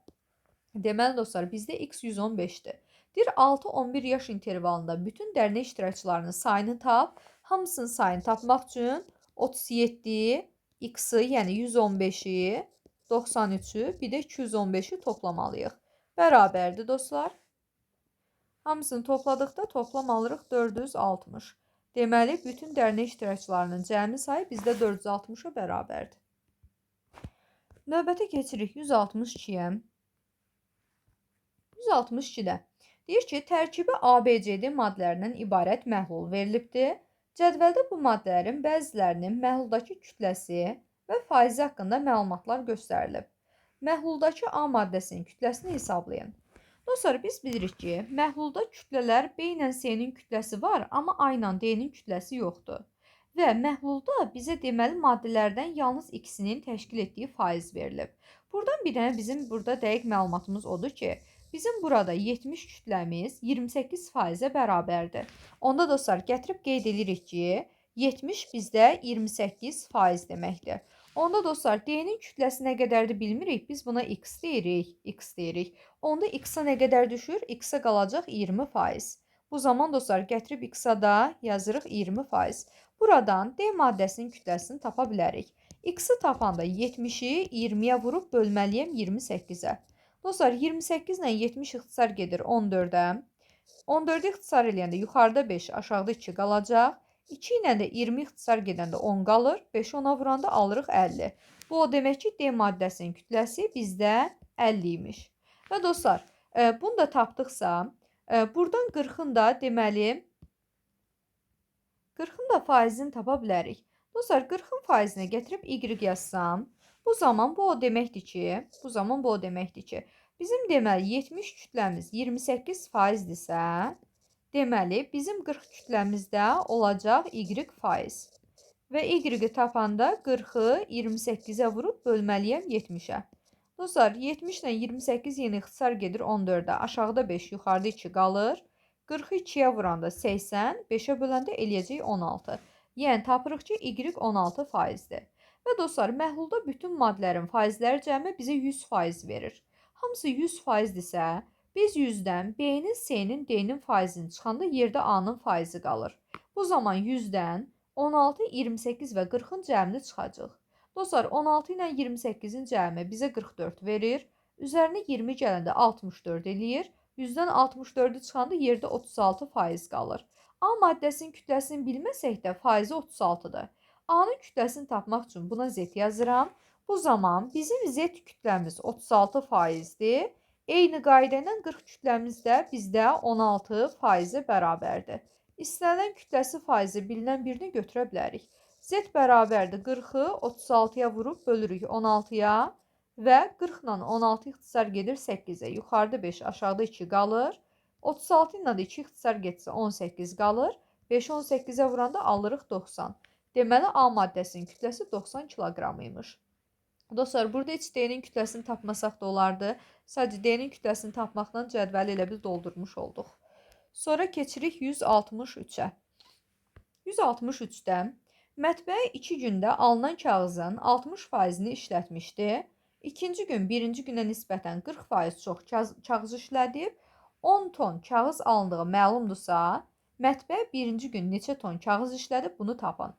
S1: Deməli dostlar, bizdə x 115-dir. Deyir 6-11 yaş intervalında bütün dərnək iştirakçılarının sayını tap. Hamısının sayını tapmaq üçün 37-yi, x-i, yəni 115-i, 93-ü, bir də 215-i toplamalıyıq. Bərabərdir dostlar. Hamısını topladıqda toplam alırıq 460. Deməli, bütün dərnək iştirakçılarının cəmi sayı bizdə 460-a bərabərdir. Növbətə keçirik 162-yə. 162-də deyir ki, tərkibi ABCD maddələrindən ibarət məhlul verilibdir. Cədvəldə bu maddələrin bəzilərinin məhluldakı kütləsi və faizi haqqında məlumatlar göstərilib. Məhluldakı A maddəsinin kütləsini hesablayın. Dostlar, biz bilirik ki, məhlulda kütlələr B ilə C-nin kütləsi var, amma A ilə D-nin kütləsi yoxdur. Və məhlulda bizə deməli maddələrdən yalnız ikisinin təşkil etdiyi faiz verilib. Buradan bir dənə bizim burada dəqiq məlumatımız odur ki, bizim burada 70 kütləmiz 28%-ə bərabərdir. Onda dostlar, gətirib qeyd edirik ki, 70 bizdə 28% deməkdir. Onda dostlar, D-nin kütləsi nə qədərdir bilmirik. Biz buna x deyirik. Onda x-a nə qədər düşür? X-a qalacaq 20%. Bu zaman dostlar, gətirib x-a da yazırıq 20%. Buradan D maddəsinin kütləsini tapa bilərik. X-i tapanda 70-i 20-yə vurub bölməliyəm 28-ə. Dostlar, 28 ilə 70 ixtisar gedir 14-ə. 14-ü ixtisar eləyəndə yuxarıda 5, aşağıda 2 qalacaq. 2 ilə də 20 ixtisar gedəndə 10 qalır. 5-i 10-a vuranda alırıq 50. Bu o demək ki, D maddəsinin kütləsi bizdə 50 imiş. Və dostlar, bunu da tapdıqsa, buradan 40-ın da deməli 40-ın da faizini tapa bilərik. Dostlar, 40-ın faizini gətirib y yazsam, bu zaman bu o deməkdir ki, bizim deməli 70 kütləmiz 28%-dirsə, deməli bizim 40 kütləmizdə olacaq y%. Və y-i tapanda 40-ı 28-ə vurub bölməliyəm 70-ə. Dostlar, 70 ilə 28 yeni ixtisar gedir 14-ə. Aşağıda 5, yuxarıda 2 qalır. 40-ı 2-yə vuranda 80, 5-ə böləndə eləyəcək 16. Yəni, tapırıq ki, y 16%-dir. Və dostlar, məhlulda bütün maddələrin faizləri cəmi bizə 100% verir. Hamısı 100%-dirsə, biz 100-dən B-nin, C-nin, D-nin faizini çıxanda yerdə A-nın faizi qalır. Bu zaman 100-dən 16, 28 və 40-ın cəmini çıxacaq. Dostlar, 16 ilə 28-in cəmi bizə 44 verir. Üzərinə 20 gələndə 64 eləyir. 100-dən 64-ü çıxanda yerdə 36% qalır. A maddəsinin kütləsini bilməsək də faizi 36-dır. A-nın kütləsini tapmaq üçün buna Z yazıram. Bu zaman bizim Z kütləmiz 36%-dir. Eyni qayda ilə 40 kütləmiz də bizdə 16%-ə bərabərdir. İstənilən kütləsi faizi bilinən birini götürə bilərik. Z bərabərdir 40-ı 36-ya vurub bölürük 16-ya və 40 ilə 16 ixtisar gedir 8-ə. Yuxarıda 5, aşağıda 2 qalır. 36 ilə də 2 ixtisar getsə 18 qalır. 5-i 18-ə vuranda alırıq 90. Deməli, A maddəsinin kütləsi 90 kiloqram imiş. Dostlar, burada heç D-nin kütləsini tapmasaq da olardı. Sadəcə D-nin kütləsini tapmaqla cədvəli elə bil doldurmuş olduq. Sonra keçirik 163-ə. 163-də mətbəə 2 gündə alınan kağızın 60%-ni işlətmişdi. İkinci gün birinci günə nisbətən 40% çox kağız işlədib. 10 ton kağız alındığı məlumdursa, mətbəə birinci gün neçə ton kağız işlədib bunu tapın.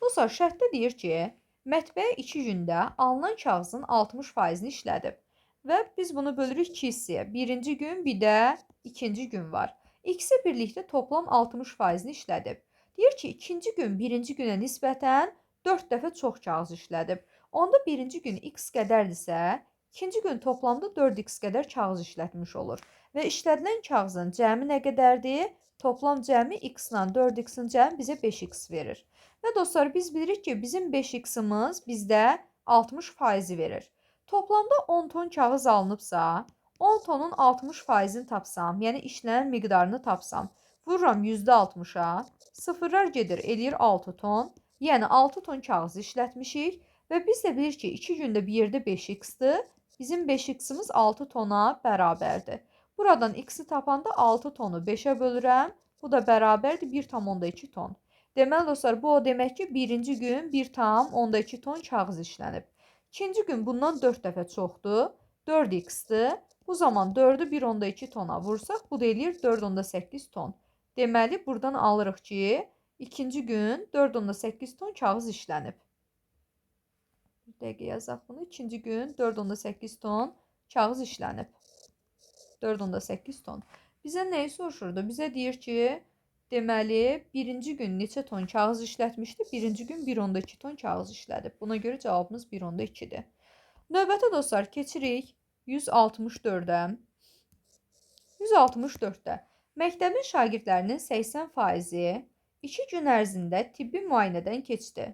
S1: Dostlar, şərtdə deyir ki, mətbəə 2 gündə alınan kağızın 60%-ni işlədib. Və biz bunu bölürük 2 hissəyə. Birinci gün, bir də ikinci gün var. İkisi birlikdə toplam 60%-ni işlədib. Deyir ki, ikinci gün birinci günə nisbətən 4 dəfə çox kağız işlədib. Onda birinci gün x qədərdirsə, ikinci gün toplamda 4x qədər kağız işlətmiş olur. Və işlədilən kağızın cəmi nə qədərdir? Toplam cəmi x-la 4x-in cəmi bizə 5x verir. Və dostlar, biz bilirik ki, bizim 5x-imiz bizdə 60% verir. Toplamda 10 ton kağız alınıbsa, 10 tonun 60%-ni tapsam, yəni işlənən miqdarını tapsam, vururam %60-a, sıfırlar gedir, eləyir 6 ton, yəni 6 ton kağız işlətmişik və biz də bilirik ki, 2 gündə bir yerdə 5x-dir, bizim 5x-imiz 6 tona bərabərdir. Buradan x-i tapanda 6 tonu 5-ə bölürəm, bu da bərabərdir 1,2 ton. Deməli dostlar, bu o demək ki, birinci gün 1,2 ton kağız işlənib. İkinci gün bundan 4 dəfə çoxdur, 4x-dir. Bu zaman 4-ü 1,2 tona vursaq, bu da eləyir 4,8 ton. Deməli, buradan alırıq ki, ikinci gün 4,8 ton kağız işlənib. Bir dəqiqə yazaq bunu. İkinci gün 4,8 ton kağız işlənib. 4,8 ton. Bizə nəyi soruşurdu? Bizə deyir ki, deməli, birinci gün neçə ton kağız işlətmişdi? Birinci gün 1,2 ton kağız işlədib. Buna görə cavabımız 1,2-dir. Növbəti dostlar, keçirik 164-ə. 164-də məktəbin şagirdlərinin 80%-i 2 gün ərzində tibbi müayinədən keçdi.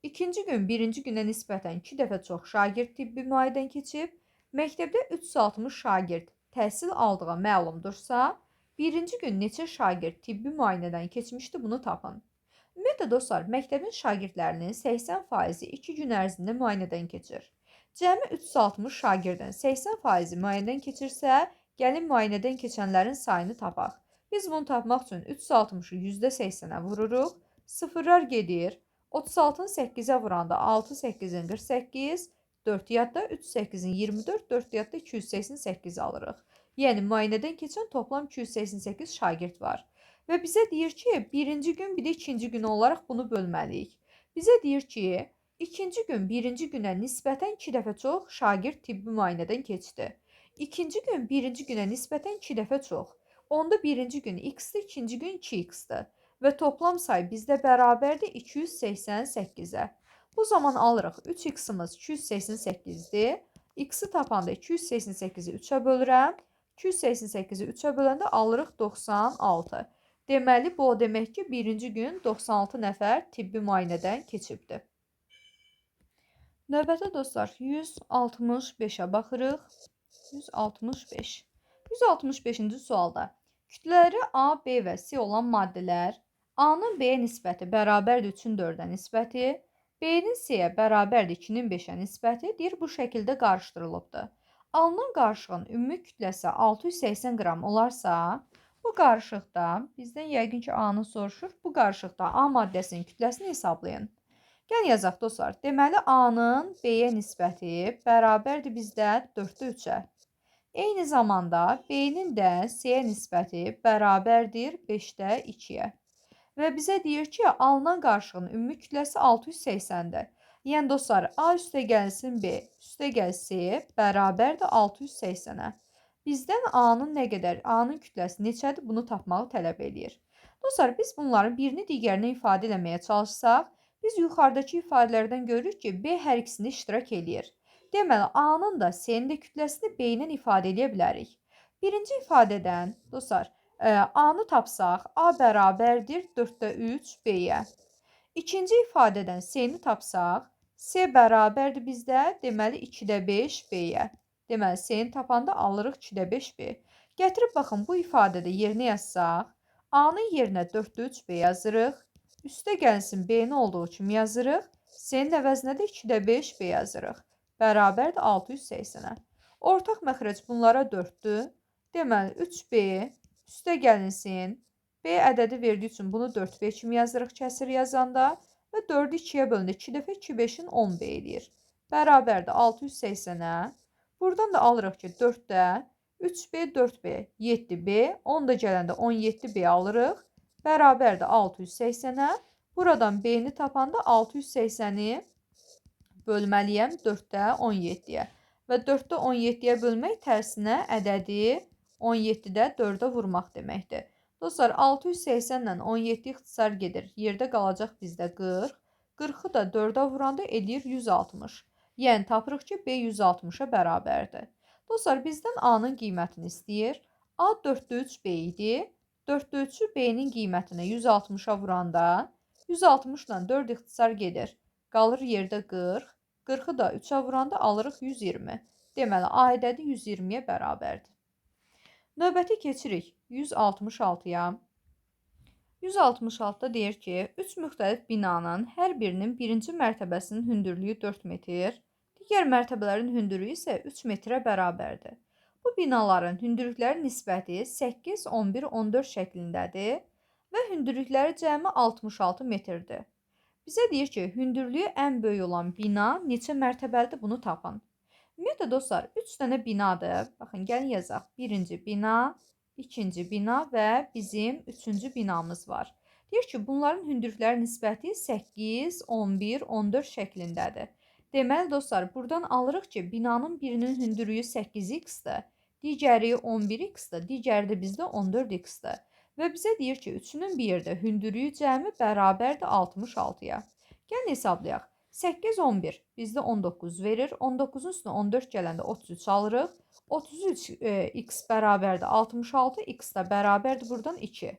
S1: İkinci gün birinci günə nisbətən 2 dəfə çox şagird tibbi müayinədən keçib. Məktəbdə 360 şagird təhsil aldığı məlumdursa, birinci gün neçə şagird tibbi müayinədən keçmişdi, bunu tapın. Ümumiyyətlə dostlar, məktəbin şagirdlərinin 80%-i 2 gün ərzində müayinədən keçir. Cəmi 360 şagirdin 80%-i müayinədən keçirsə, gəlin müayinədən keçənlərin sayını tapaq. Biz bunu tapmaq üçün 360-ı %80-ə vururuq. Sıfırlar gedir. 36-ın 8-ə vuranda 6, 8-in 48, 4 yadda, 3, 8-in 24, 4 yadda 288 alırıq. Yəni, müayinədən keçən toplam 288 şagird var. Və bizə deyir ki, birinci gün bir də ikinci gün olaraq bunu bölməliyik. Bizə deyir ki, ikinci gün birinci günə nisbətən 2 dəfə çox şagird tibbi müayinədən keçdi. İkinci gün birinci günə nisbətən 2 dəfə çox. Onda birinci gün x-dir, ikinci gün 2x-dir. Və toplam say bizdə bərabərdir 288-ə. Bu zaman alırıq 3x-imiz 288-dir. X-i tapanda 288-i 3-ə bölürəm. 288-i 3-ə böləndə alırıq 96. Deməli, bu o demək ki, birinci gün 96 nəfər tibbi müayinədən keçibdir. Növbəti dostlar, 165-ə baxırıq. 165. 165-ci sualda kütlələri A, B və C olan maddələr A-nın B-yə nisbəti bərabərdir 3-ün 4-ə nisbəti, B-nin C-yə bərabərdir 2-nin 5-ə nisbəti deyir, bu şəkildə qarışdırılıbdır. Alınan qarışığın ümumi kütləsi 680 qram olarsa, bu qarışıqda, bizdən yəqin ki, A-nı soruşur, bu qarışıqda A maddəsinin kütləsini hesablayın. Gəl yazaq dostlar, deməli A-nın B-yə nisbəti bərabərdir bizdə 4-də 3-ə. Eyni zamanda B-nin də C-yə nisbəti bərabərdir 5-də 2-yə. Və bizə deyir ki, alınan qarışığın ümumi kütləsi 680-dir. Yəni dostlar, A üstə gəlsin B, üstə gəl C bərabərdir 680-ə. Bizdən A-nın nə qədər, A-nın kütləsi neçədir, bunu tapmağı tələb edir. Dostlar, biz bunların birini digərini ifadə eləməyə çalışsaq, biz yuxarıdakı ifadələrdən görürük ki, B hər ikisini iştirak edir. Deməli, A-nın da C-nin də kütləsini B ilə ifadə edə bilərik. Birinci ifadədən, dostlar, A-nı tapsaq, A bərabərdir 4-də 3 B-yə. İkinci ifadədən C-ni tapsaq, C bərabərdir bizdə, deməli 2-də 5 B-yə. Deməli, C-ni tapanda alırıq 2-də 5 B. Gətirib baxın, bu ifadədə yerinə yazsaq, A-nın yerinə 4-də 3 B yazırıq. Üstə gəlsin B-ni olduğu kimi yazırıq. C-nin əvəzinə də 2-də 5 B yazırıq. Bərabərdir 680-ə. Ortaq məxrəc bunlara 4-dür. Deməli, 3B üstə gəlinsin. B ədədi verdiyi üçün bunu 4B kimi yazırıq kəsir yazanda və 4-ü 2-yə bölündə 2 dəfə 2 5-in 10B edir. Bərabərdir 680-ə. Buradan da alırıq ki, 4-də 3B, 4B, 7B, 10 da gələndə 17B alırıq. Bərabərdir 680-ə. Buradan B-ni tapanda 680-i bölməliyəm 4-də 17-yə. Və 4-də 17-yə bölmək tərsinə ədədi 17-də 4-ə vurmaq deməkdir. Dostlar, 680-lə 17 ixtisar gedir. Yerdə qalacaq bizdə 40. 40-ı da 4-ə vuranda eləyir 160. Yəni, tapırıq ki, B 160-a bərabərdir. Dostlar, bizdən A-nın qiymətini istəyir. A 4-də 3 B idi. 4'də 3'ü B-nin qiymətinə 160-a vuranda 160 ilə 4 ixtisar gedir. Qalır yerdə 40. 40-ı da 3-ə vuranda alırıq 120. Deməli, A ədədi 120-yə bərabərdir. Növbəti keçirik 166-ya. 166-da deyir ki, 3 müxtəlif binanın hər birinin birinci mərtəbəsinin hündürlüyü 4 metr, digər mərtəbələrin hündürlüyü isə 3 metrə bərabərdir. Bu binaların hündürlükləri nisbəti 8, 11, 14 şəklindədir və hündürlükləri cəmi 66 metrdir. Bizə deyir ki, hündürlüyü ən böyük olan bina neçə mərtəbəlidir, bunu tapın. Ümumiyyətlə dostlar, 3 dənə binadır. Baxın, gəlin yazaq. Birinci bina, ikinci bina və bizim üçüncü binamız var. Deyir ki, bunların hündürlükləri nisbəti 8, 11, 14 şəklindədir. Deməli dostlar, buradan alırıq ki, binanın birinin hündürlüyü 8x-dir, digəri 11x-dir, digəri də bizdə 14x-dir. Və bizə deyir ki, üçünün bir yerdə hündürlüyü cəmi bərabərdir 66-ya. Gəlin hesablayaq. 8, 11 bizdə 19 verir. 19-un üstünə 14 gələndə 33 alırıq. 33x bərabərdir 66, x də bərabərdir buradan 2.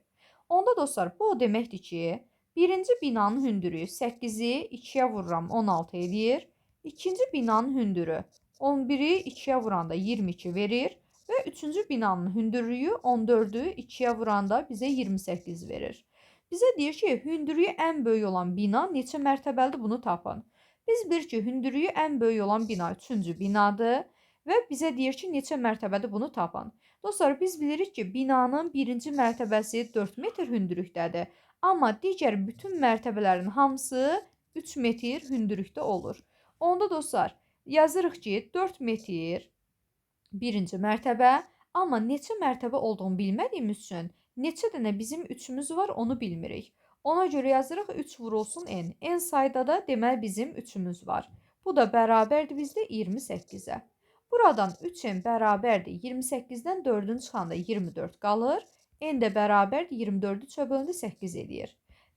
S1: Onda dostlar, bu o deməkdir ki, birinci binanın hündürlüyü 8-i 2-yə vururam 16 edir. İkinci binanın hündürlüyü 11-i 2-yə vuranda 22 verir. Və üçüncü binanın hündürlüyü 14-ü 2-yə vuranda bizə 28 verir. Bizə deyir ki, hündürlüyü ən böyük olan bina neçə mərtəbəlidir, bunu tapın. Biz bilirik ki, hündürlüyü ən böyük olan bina 3-cü binadır və bizə deyir ki, neçə mərtəbədir, bunu tapın. Dostlar, biz bilirik ki, binanın birinci mərtəbəsi 4 metr hündürlükdədir. Amma digər bütün mərtəbələrin hamısı 3 metr hündürlükdə olur. Onda dostlar, yazırıq ki, 4 metr birinci mərtəbə, amma neçə mərtəbə olduğunu bilmədiyimiz üçün neçə dənə bizim 3-ümüz var, onu bilmirik. Ona görə yazırıq 3 vurulsun n. N sayda da deməli bizim 3-ümüz var. Bu da bərabərdir bizdə 28-ə. Buradan 3n bərabərdir 28-dən 4-ün çıxanda 24 qalır. N də bərabərdir 24-ü 3-ə bölündə 8 edir.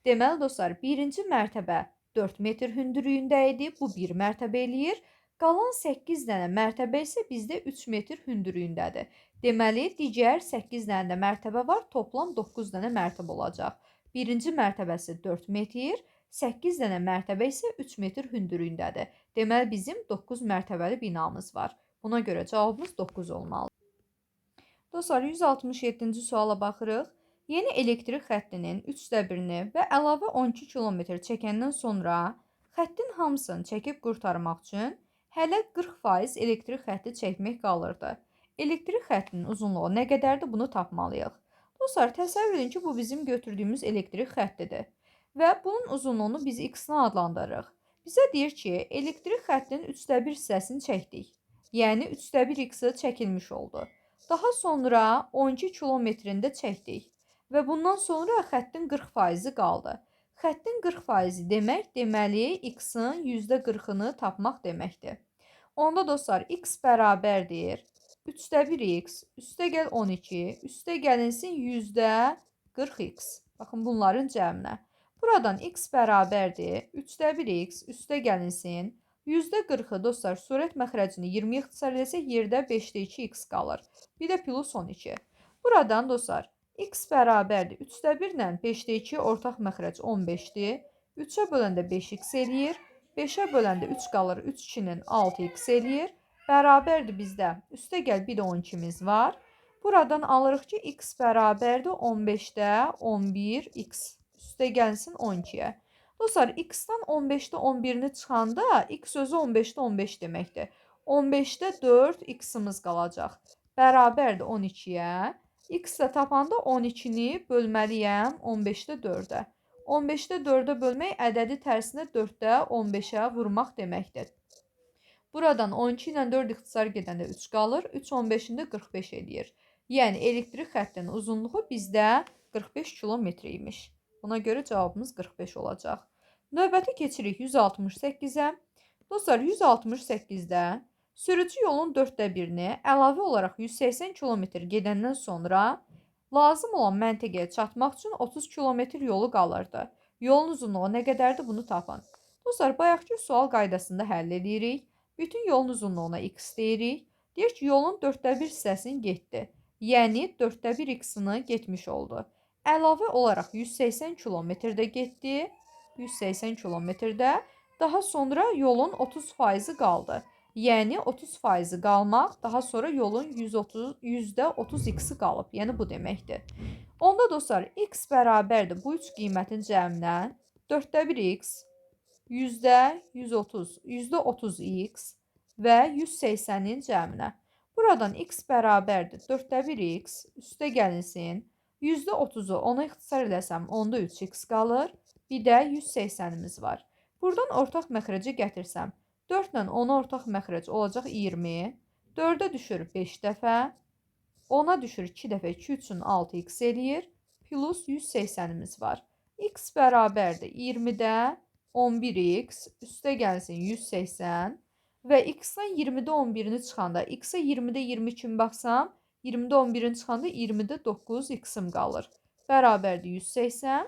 S1: Deməli dostlar, birinci mərtəbə 4 metr hündürlüyündə idi. Bu 1 mərtəbə eləyir. Qalan 8 dənə mərtəbə isə bizdə 3 metr hündürlüyündədir. Deməli, digər 8 dənə də mərtəbə var, toplam 9 dənə mərtəbə olacaq. Birinci mərtəbəsi 4 metr, 8 dənə mərtəbə isə 3 metr hündürlüyündədir. Deməli, bizim 9 mərtəbəli binamız var. Buna görə cavabımız 9 olmalıdır. Dostlar, 167-ci suala baxırıq. Yeni elektrik xəttinin 3/1-ni və əlavə 12 km çəkəndən sonra xəttin hamısını çəkib qurtarmaq üçün hələ 40% elektrik xətti çəkmək qalırdı. Elektrik xəttinin uzunluğu nə qədərdir, bunu tapmalıyıq. Dostlar, təsəvvür edin ki, bu bizim götürdüyümüz elektrik xəttidir və bunun uzunluğunu biz x-ni adlandırırıq. Bizə deyir ki, elektrik xəttinin 3/1 hissəsini çəkdik. Yəni 3/1 x-i çəkilmiş oldu. Daha sonra 12 kilometrində çəkdik və bundan sonra xəttin 40%-i qaldı. Xəttin 40%-i demək, deməli x-in %40-ını tapmaq deməkdir. Onda dostlar, x bərabərdir 3/1x, üstə gəl 12, üstə gəlinsin %40x. Baxın, bunların cəminə. Buradan x bərabərdir 3/1x, üstə gəlinsin %40-ı dostlar, surət məxrəcini 20 ixtisar etsək, yerdə 5/2x qalır. Bir də plus 12. Buradan dostlar, x bərabərdir 3/1 ilə 5/2 ortaq məxrəc 15-dir. 3-ə böləndə 5x eləyir. 5-ə böləndə 3 qalır, 3 2-nin 6x eləyir. Bərabərdir bizdə. Üstə gəl, bir də 12-miz var. Buradan alırıq ki, x bərabərdir 15-də 11x. Üstə gəlsin 12-yə. Dostlar, x-dan 15-də 11-ni çıxanda x sözü 15-də 15 deməkdir. 15-də 4 x-imiz qalacaq. Bərabərdir 12-yə. X də tapanda 12-ni bölməliyəm 15-də 4-ə. 15-də 4-ə bölmək ədədi tərsinə 4-də 15-ə vurmaq deməkdir. Buradan 12 ilə 4 ixtisar gedəndə 3 qalır. 3 15-də 45 edir. Yəni elektrik xəttinin uzunluğu bizdə 45 kilometr imiş. Buna görə cavabımız 45 olacaq. Növbəti keçirik 168-ə. Dostlar, 168-də sürücü yolun 4/1-ni əlavə olaraq 180 kilometr gedəndən sonra lazım olan məntəqəyə çatmaq üçün 30 kilometr yolu qalırdı. Yolun uzunluğu nə qədərdir, bunu tapın. Dostlar, bayaqki sual qaydasında həll edirik. Bütün yolun uzunluğuna x deyirik. Deyir ki, yolun 4/1 hissəsini getdi. Yəni 4/1 x-ini getmiş oldu. Əlavə olaraq 180 kilometrdə getdi. 180 kilometrdə. Daha sonra yolun 30% qaldı. Yəni 30% qalmaq, daha sonra yolun %30 x-i qalıb. Yəni bu deməkdir. Onda dostlar, x bərabərdir bu üç qiymətin cəminə 1/4x %130x və 180-in cəminə. Buradan x bərabərdir 1/4x üstə gəlinsin. %30-u 10-a ixtisar eləsəm, onda 3x qalır. Bir də 180-imiz var. Buradan ortaq məxrəci gətirsəm, 4 ilə 10 ortaq məxrəc olacaq 20. 4-ə düşür 5 dəfə. 10-a düşür 2 dəfə 2 üçün 6x eləyir. Plus 180-imiz var. X bərabərdir 20-də 11x üstə gəlsin 180 və x-dan 20-də 11-ni çıxanda, x-ə 20-də 20 kimi baxsam, 20-də 11-ni çıxanda 20-də 9x-im qalır. Bərabərdir 180.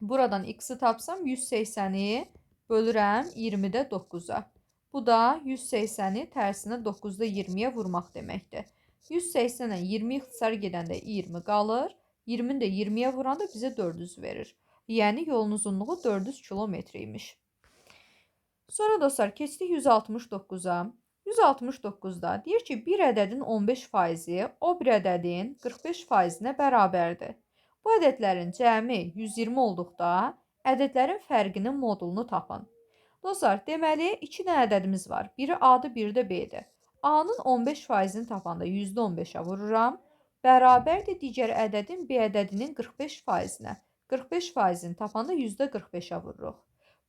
S1: Buradan x-i tapsam 180-i bölürəm 20-də 9-a. Bu da 180-i tərsinə 9-da 20-yə vurmaq deməkdir. 180-ə 20 ixtisar gedəndə 20 qalır. 20-ni də 20-yə vuranda bizə 400 verir. Yəni yolun uzunluğu 400 kilometr imiş. Sonra dostlar keçdik 169-a. 169-da deyir ki, bir ədədin 15%-i o bir ədədin 45%-nə bərabərdir. Bu ədədlərin cəmi 120 olduqda ədədlərin fərqinin modulunu tapın. Dostlar, deməli 2 dənə ədədimiz var. Biri A-dır, biri də B-dir. A-nın 15%-ni tapanda %15-ə vururam. Bərabərdir digər ədədin B ədədinin 45%-nə. 45%-ni tapanda %45-ə vururuq.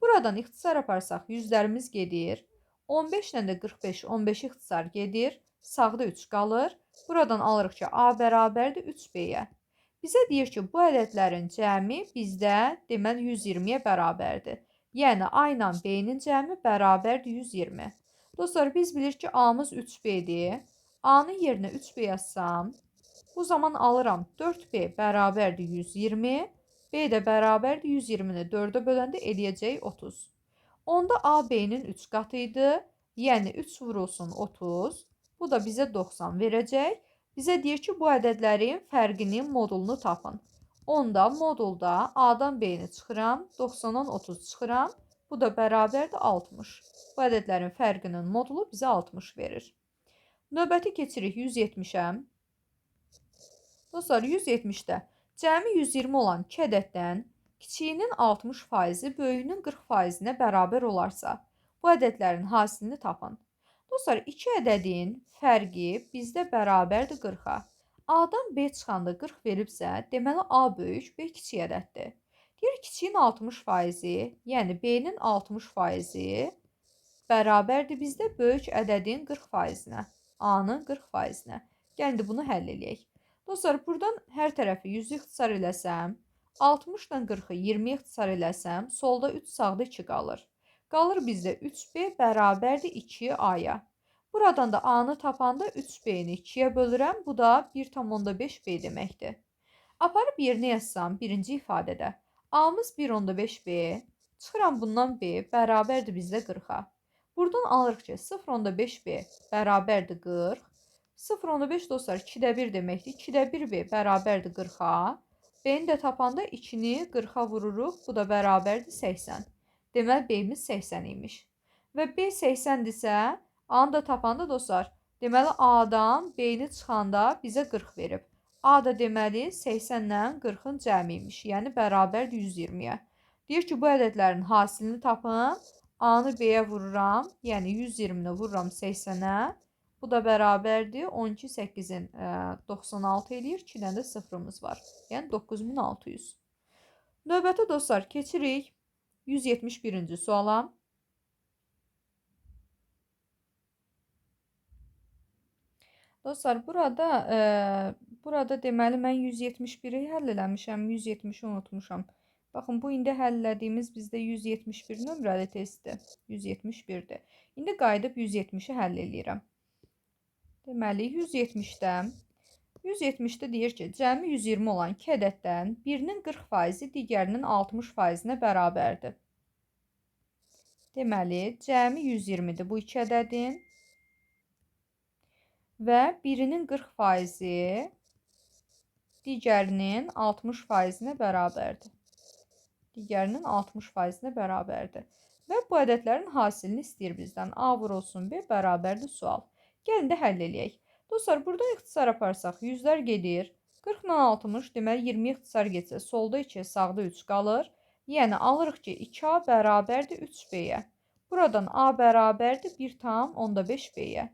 S1: Buradan ixtisar aparsaq yüzlərimiz gedir. 15 ilə də 45, 15 ixtisar gedir. Sağda 3 qalır. Buradan alırıq ki, A bərabərdir 3B-yə. Bizə deyir ki, bu ədədlərin cəmi bizdə deməli 120-yə bərabərdir. Yəni A ilə B-nin cəmi bərabərdir 120. Dostlar, biz bilirik ki, A-mız 3B-dir. A-nın yerinə 3B yazsam, bu zaman alıram 4B bərabərdir 120. B də bərabərdir 120-ni 4-ə böləndə eləyəcək 30. Onda A B-nin 3 qatı idi. Yəni 3 vurulsun 30. Bu da bizə 90 verəcək. Bizə deyir ki, bu ədədlərin fərqinin modulunu tapın. Onda modulda A-dan B-ni çıxıram. 90-dan 30 çıxıram. Bu da bərabərdir 60. Bu ədədlərin fərqinin modulu bizə 60 verir. Növbəti keçirik 170-ə. Dostlar, 170-də cəmi 120 olan 2 ədəddən kiçiyinin 60%-i böyüyünün 40%-nə bərabər olarsa, bu ədədlərin hasilini tapın. Dostlar, 2 ədədin fərqi bizdə bərabərdir 40-a. A-dan B çıxanda 40 veribsə, deməli A böyük, B kiçik ədəddir. Deyir, kiçiyin 60%-i, yəni B-nin 60%-i bərabərdir bizdə böyük ədədin 40%-nə, A-nın 40%-nə. Gəlin bunu həll eləyək. Dostlar, buradan hər tərəfi 100 ixtisar eləsəm, 60-dan 40-ı 20 ixtisar eləsəm, solda 3, sağda 2 qalır. Qalır bizdə 3B bərabərdir 2A-ya. Buradan da A-nı tapanda 3B-ni 2-yə bölürəm. Bu da 1,5B deməkdir. Aparıb yerinə yazsam birinci ifadədə. A-mız 1,5B, çıxıram bundan B bərabərdir bizdə 40-a. Buradan alırıq ki, 0,5B bərabərdir 40. 0,5 dostlar 2-də 1 deməkdir. 2-də 1B bərabərdir 40-a. B-ni də tapanda 2-ni 40-a vururuq. Bu da bərabərdir 80. Deməli, B-miz 80 imiş. Və B 80-dirsə, A-nı da tapanda dostlar, deməli A-dan B-ni çıxanda bizə 40 verib. A da deməli 80-lə 40-ın cəmi imiş. Yəni, bərabərdir 120-yə. Deyir ki, bu ədədlərin hasilini tapın. A-nı B-yə vururam. Yəni, 120-ni vururam 80-ə. Bu da bərabərdir 12, 8-in 96 eləyir. 2 dənə də sıfırımız var. Yəni 9600. Növbəti dostlar keçirik 171-ci suala. Dostlar, burada deməli mən 171-i həll eləmişəm, 170-i unutmuşam. Baxın, bu indi həll elədiyimiz bizdə 171 nömrəli testdir. 171-dir. İndi qayıdıb 170-i həll eləyirəm. Deməli, 170-də deyir ki, cəmi 120 olan 2 ədəddən birinin 40%-i digərinin 60%-nə bərabərdir. Deməli, cəmi 120-dir bu 2 ədədin və birinin 40%-i digərinin 60%-nə bərabərdir. Digərinin 60%-nə bərabərdir. Və bu ədədlərin hasilini istəyir bizdən. A vurulsun B bərabərdir sual. Gəlin də həll eləyək. Dostlar, burada ixtisar aparsaq, yüzlər gedir. 40 ilə 60, deməli 20 ixtisar getsə, solda 2, sağda 3 qalır. Yəni, alırıq ki, 2A bərabərdir 3B-yə. Buradan A bərabərdir 1,5B-yə.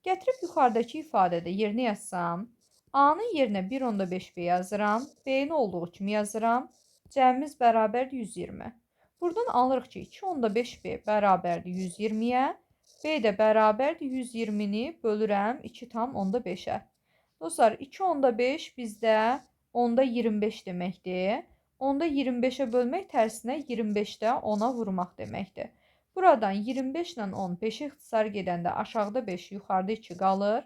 S1: Gətirib yuxarıdakı ifadədə yerinə yazsam, A-nın yerinə 1,5B yazıram, B-ni olduğu kimi yazıram. Cəmimiz bərabərdir 120. Buradan alırıq ki, 2,5B bərabərdir 120-yə. B də bərabərdir 120-ni bölürəm 2,5-ə. Dostlar, 2,5 bizdə 10-25 deməkdir. 10-25-ə bölmək tərsinə 25-də 10-a vurmaq deməkdir. Buradan 25 ilə 10, 5-ə ixtisar gedəndə aşağıda 5, yuxarıda 2 qalır.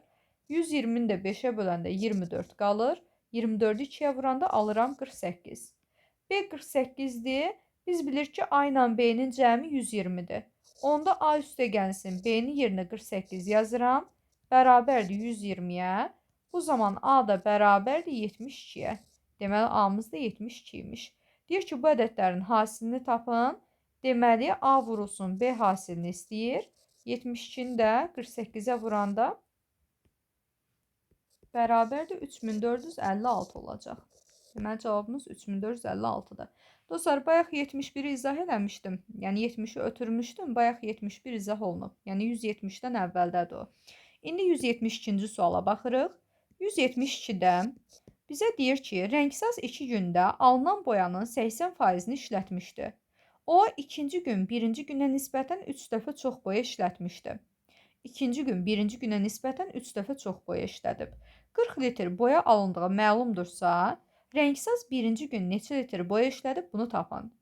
S1: 120-ni də 5-ə böləndə 24 qalır. 24-ü 2-yə vuranda alıram 48. B 48-dir. Biz bilirik ki, A ilə B-nin cəmi 120-dir. Onda A üstə gəlsin, B-nin yerinə 48 yazıram. Bərabərdir 120-yə. Bu zaman A da bərabərdir 72-yə. Deməli, A-mız da 72 imiş. Deyir ki, bu ədədlərin hasilini tapın. Deməli, A vurulsun B hasilini istəyir. 72-ni də 48-ə vuranda bərabərdir 3456 olacaq. Deməli, cavabımız 3456-dır. Dostlar, bayaq 71-i izah eləmişdim. Yəni, 70-i ötürmüşdüm. Bayaq 71 izah olunub. Yəni, 170-dən əvvəldədir o. İndi 172-ci suala baxırıq. 172-də bizə deyir ki, rəngsaz 2 gündə alınan boyanın 80%-ni işlətmişdi. O, ikinci gün birinci günə nisbətən 3 dəfə çox boya işlətmişdi. İkinci gün birinci günə nisbətən 3 dəfə çox boya işlədib. 40 litr boya alındığı məlumdursa, rəngsaz birinci gün neçə litr boya işlədib, bunu tapın.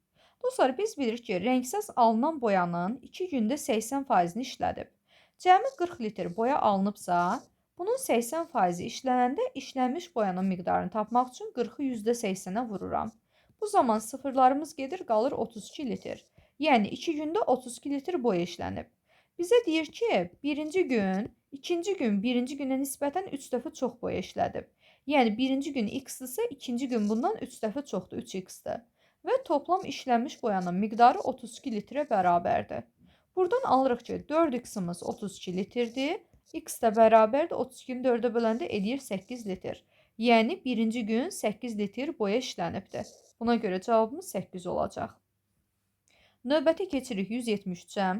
S1: Dostlar, biz bilirik ki, rəngsaz alınan boyanın 2 gündə 80%-ni işlədib. Cəmi 40 litr boya alınıbsa, bunun 80%-i işlənəndə işlənmiş boyanın miqdarını tapmaq üçün 40-ı %80-ə vururam. Bu zaman sıfırlarımız gedir, qalır 32 litr. Yəni, 2 gündə 32 litr boya işlənib. Bizə deyir ki, birinci gün, ikinci gün birinci günə nisbətən 3 dəfə çox boya işlədib. Yəni, birinci gün x-dırsa, ikinci gün bundan 3 dəfə çoxdur, 3x-dir. Və toplam işlənmiş boyanın miqdarı 32 litrə bərabərdir. Buradan alırıq ki, 4x-imiz 32 litrdir. X də bərabərdir, 32-ni 4-ə böləndə edir 8 litr. Yəni, birinci gün 8 litr boya işlənibdir. Buna görə cavabımız 8 olacaq. Növbəti keçirik 173-ə.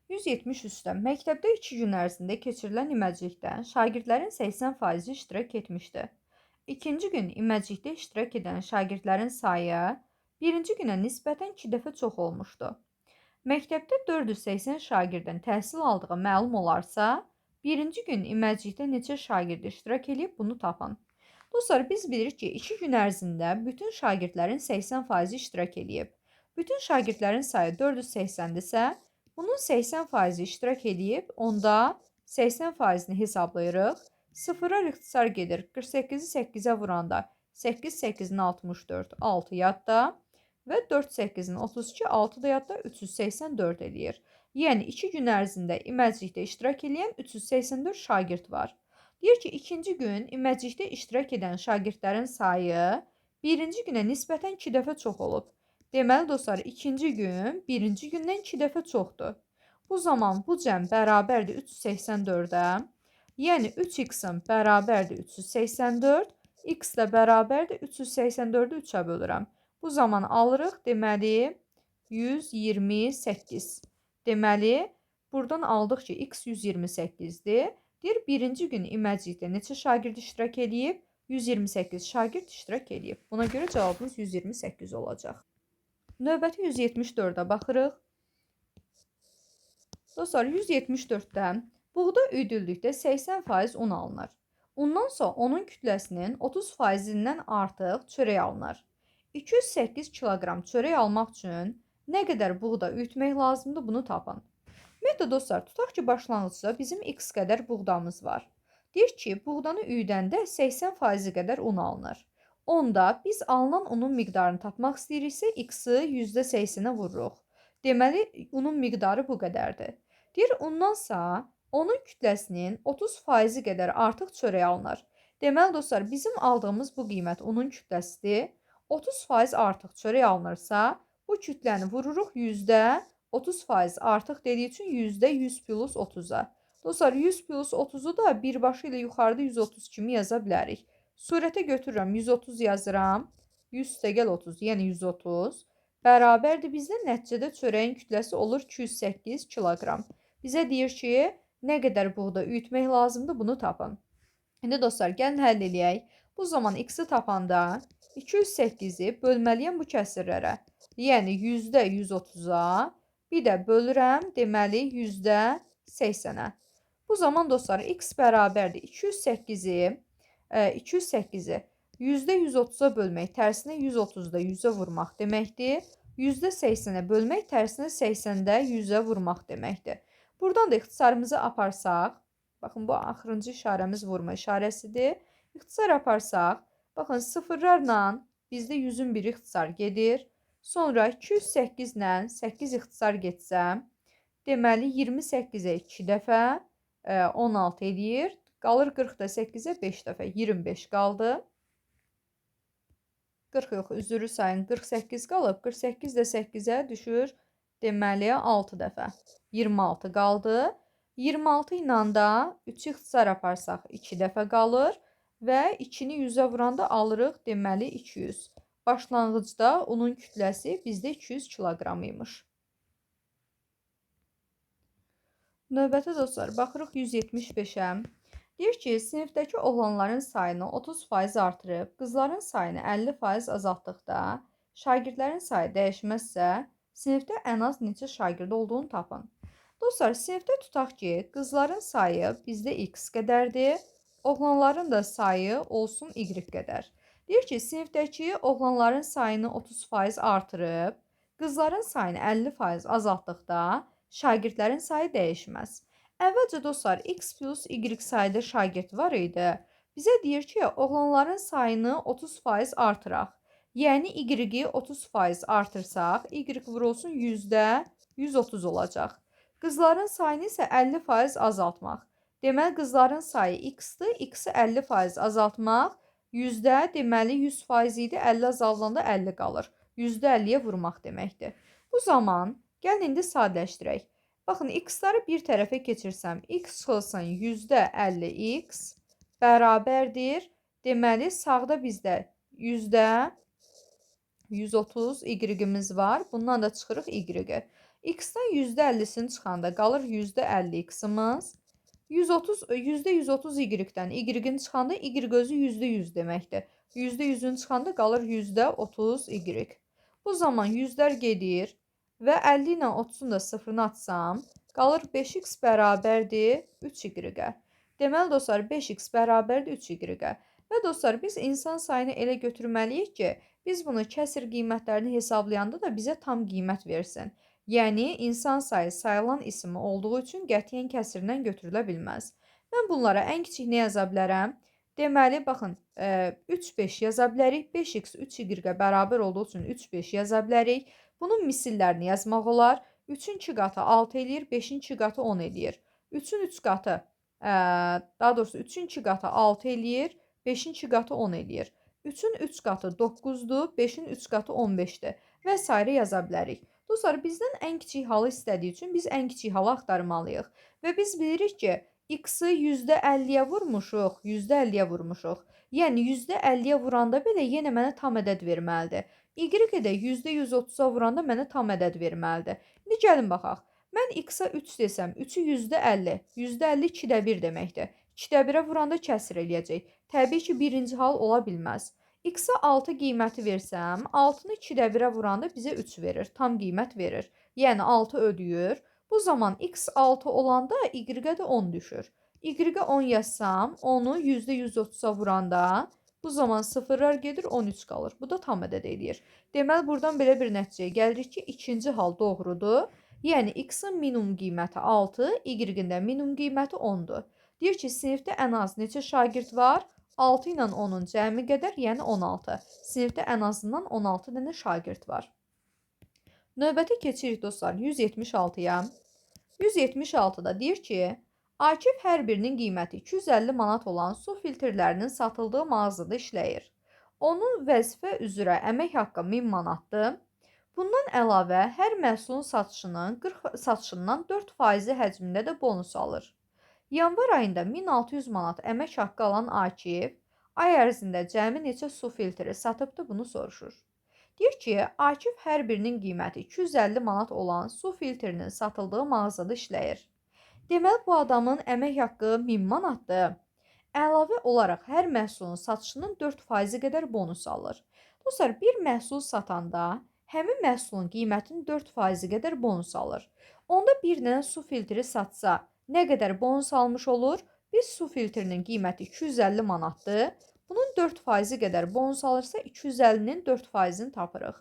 S1: 173-də məktəbdə 2 gün ərzində keçirilən iməcikdə şagirdlərin 80% iştirak etmişdi. İkinci gün iməcikdə iştirak edən şagirdlərin sayı birinci günə nisbətən 2 dəfə çox olmuşdu. Məktəbdə 480 şagirdin təhsil aldığı məlum olarsa, birinci gün iməcikdə neçə şagird iştirak edib, bunu tapın. Dostlar, biz bilirik ki, 2 gün ərzində bütün şagirdlərin 80% iştirak edib. Bütün şagirdlərin sayı 480-dirsə, bunun 80% iştirak edib, onda 80%-ni hesablayırıq. Sıfıra ixtisar gedir. 48-i 8-ə vuranda 8 8-in 64, 6 yadda və 4 8-in 32, 6 da yadda 384 eləyir. Yəni, 2 gün ərzində iməcikdə iştirak edən 384 şagird var. Deyir ki, ikinci gün iməcikdə iştirak edən şagirdlərin sayı birinci günə nisbətən 2 dəfə çox olub. Deməli, dostlar, ikinci gün birinci gündən 2 dəfə çoxdur. Bu zaman bu cəm bərabərdir 384-ə. Yəni, 3x-in bərabərdir 384, x də bərabərdir 384-ü 3-ə bölürəm. Bu zaman alırıq, deməli, 128. Deməli, buradan aldıq ki, x 128-dir. Deyir, birinci gün iməcikdə neçə şagird iştirak edib? 128 şagird iştirak edib. Buna görə cavabımız 128 olacaq. Növbəti 174-də baxırıq. Dostlar, 174-də buğda üydüllükdə 80% un alınır. Ondan sonra onun kütləsinin 30%-dən artıq çörək alınır. 208 kiloqram çörək almaq üçün nə qədər buğda üyütmək lazımdır, bunu tapın. Ümumiyyətlə, dostlar, tutaq ki, başlanğıcda bizim x qədər buğdamız var. Deyir ki, buğdanı üydəndə 80% qədər un alınır. Onda biz alınan unun miqdarını tapmaq istəyiriksə, x-i %80-ə vururuq. Deməli, unun miqdarı bu qədərdir. Deyir, ondansa onun kütləsinin 30% qədər artıq çörək alınır. Deməli dostlar, bizim aldığımız bu qiymət unun kütləsidir. 30% artıq çörək alınırsa, bu kütləni vururuq %30% artıq dediyi üçün %100 plus 30-a. Dostlar, 100 plus 30-u da birbaşa ilə yuxarıda 130 kimi yaza bilərik. Surətə götürürəm, 130 yazıram. 100 + 30, yəni 130. Bərabərdir bizdə nəticədə çörəyin kütləsi olur 208 kiloqram. Bizə deyir ki, nə qədər buğda üyütmək lazımdır, bunu tapın. İndi dostlar, gəlin həll eləyək. Bu zaman x-i tapanda 208-i bölməliyəm bu kəsirlərə. Yəni %130-a, bir də bölürəm, deməli %80-ə. Bu zaman dostlar, x bərabərdir 208-i %130-a bölmək, tərsinə 130-da 100-ə vurmaq deməkdir. %80-ə bölmək, tərsinə 80-də 100-ə vurmaq deməkdir. Buradan da ixtisarımızı aparsaq, baxın, bu axırıncı işarəmiz vurma işarəsidir. İxtisar aparsaq, baxın, sıfırlarla bizdə 100-ün biri ixtisar gedir. Sonra 208 ilə 8 ixtisar getsəm, deməli 28-ə 2 dəfə 16 edir. Qalır 40-da 8-ə 5 dəfə 25 qaldı. 40 yox, üzrü sayın, 48 qalıb. 48 də 8-ə düşür, deməli 6 dəfə 26 qaldı. 26 ilə də 3 ixtisar aparsaq 2 dəfə qalır və 2-ni 100-ə vuranda alırıq, deməli 200. Başlanğıcda unun kütləsi bizdə 200 kiloqram imiş. Növbəti dostlar, baxırıq 175-ə. Deyir ki, sinifdəki oğlanların sayını 30% artırıb, qızların sayını 50% azaltdıqda, şagirdlərin sayı dəyişməzsə, sinifdə ən az neçə şagird olduğunu tapın. Dostlar, sinifdə tutaq ki, qızların sayı bizdə x qədərdir, oğlanların da sayı olsun y qədər. Deyir ki, sinifdəki oğlanların sayını 30% artırıb, qızların sayını 50% azaltdıqda, şagirdlərin sayı dəyişməz. Əvvəlcə dostlar, x plus y sayda şagird var idi. Bizə deyir ki, oğlanların sayını 30% artıraq. Yəni, y-i 30% artırsaq, y vurulsun %130 olacaq. Qızların sayını isə 50% azaltmaq. Deməli, qızların sayı x-dır, x-i 50% azaltmaq, deməli 100% idi, 50 azaldanda 50 qalır. %50-yə vurmaq deməkdir. Bu zaman, gəlin indi sadələşdirək. Baxın, x-ları bir tərəfə keçirsəm, x çıxılsın %50x bərabərdir. Deməli, sağda bizdə %130 y-imiz var. Bundan da çıxırıq y-i. X-dan %50-sini çıxanda qalır %50x-imiz. %130 y-dən y-ni çıxanda y özü %100 deməkdir. %100-ünü çıxanda qalır %30 y. Bu zaman 100-lər gedir və 50 ilə 30-un da sıfırını atsam, qalır 5x bərabərdir 3y. Deməli dostlar, 5x bərabərdir 3y. Və dostlar, biz insan sayını elə götürməliyik ki, biz bunu kəsir qiymətlərini hesablayanda da bizə tam qiymət versin. Yəni, insan sayı sayılan ismi olduğu üçün qətiyyən kəsirlə götürülə bilməz. Mən bunlara ən kiçik nə yaza bilərəm? Deməli, baxın, 3-5 yaza bilərik. 5x 3y bərabər olduğu üçün 3-5 yaza bilərik. Bunun misillərini yazmaq olar. 3-ün 2 qatı 6 eləyir, 5-in 2 qatı 10 eləyir. 3-ün 3 qatı, daha doğrusu 3-ün 2 qatı 6 eləyir, 5-in 2 qatı 10 eləyir. 3-ün 3 qatı 9-dur, 5-in 3 qatı 15-dir və s. yaza bilərik. Dostlar, bizdən ən kiçik halı istədiyi üçün biz ən kiçik halı axtarmalıyıq. Və biz bilirik ki, x-i %50-yə vurmuşuq, %50-yə vurmuşuq. Yəni, %50-yə vuranda belə yenə mənə tam ədəd verməlidir. Y-i də %130-a vuranda mənə tam ədəd verməlidir. İndi gəlin baxaq. Mən x-a 3 desəm, 3-ü %50. %50 2-də 1 deməkdir. 2-də 1-ə vuranda kəsr eləyəcək. Təbii ki, birinci hal ola bilməz. X-a 6 qiyməti versəm, 6-nı 2-də 1-ə vuranda bizə 3 verir, tam qiymət verir. Yəni 6 ödəyir. Bu zaman x 6 olanda y-ə də 10 düşür. Y-ə 10 yazsam, onu %130-a vuranda, bu zaman sıfırlar gedir, 13 qalır. Bu da tam ədəd edir. Deməli, buradan belə bir nəticəyə gəlirik ki, ikinci hal doğrudur. Yəni, x-in minimum qiyməti 6, y-in də minimum qiyməti 10-dur. Deyir ki, sinifdə ən az neçə şagird var? 6 ilə 10-un cəmi qədər, yəni 16. Sinifdə ən azından 16 dənə şagird var. Növbəti keçirik dostlar 176-ya. 176-da deyir ki, Akif hər birinin qiyməti 250 manat olan su filtrlərinin satıldığı mağazada işləyir. Onun vəzifə üzrə əmək haqqı 1000 manatdır. Bundan əlavə, hər məhsulun satışından 4% həcmində də bonus alır. Yanvar ayında 1600 manat əmək haqqı alan Akif, ay ərzində cəmi neçə su filtri satıbdı bunu soruşur. Deyir ki, Akif hər birinin qiyməti 250 manat olan su filtrinin satıldığı mağazada işləyir. Deməli, bu adamın əmək haqqı 1000 manatdır. Əlavə olaraq hər məhsulun satışının 4% qədər bonus alır. Dostlar, bir məhsul satanda həmin məhsulun qiymətinin 4% qədər bonus alır. Onda bir dənə su filtri satsa, nə qədər bonus almış olur? Biz su filtrinin qiyməti 250 manatdır. Bunun 4% qədər bonus alırsa 250-nin 4%-ni tapırıq.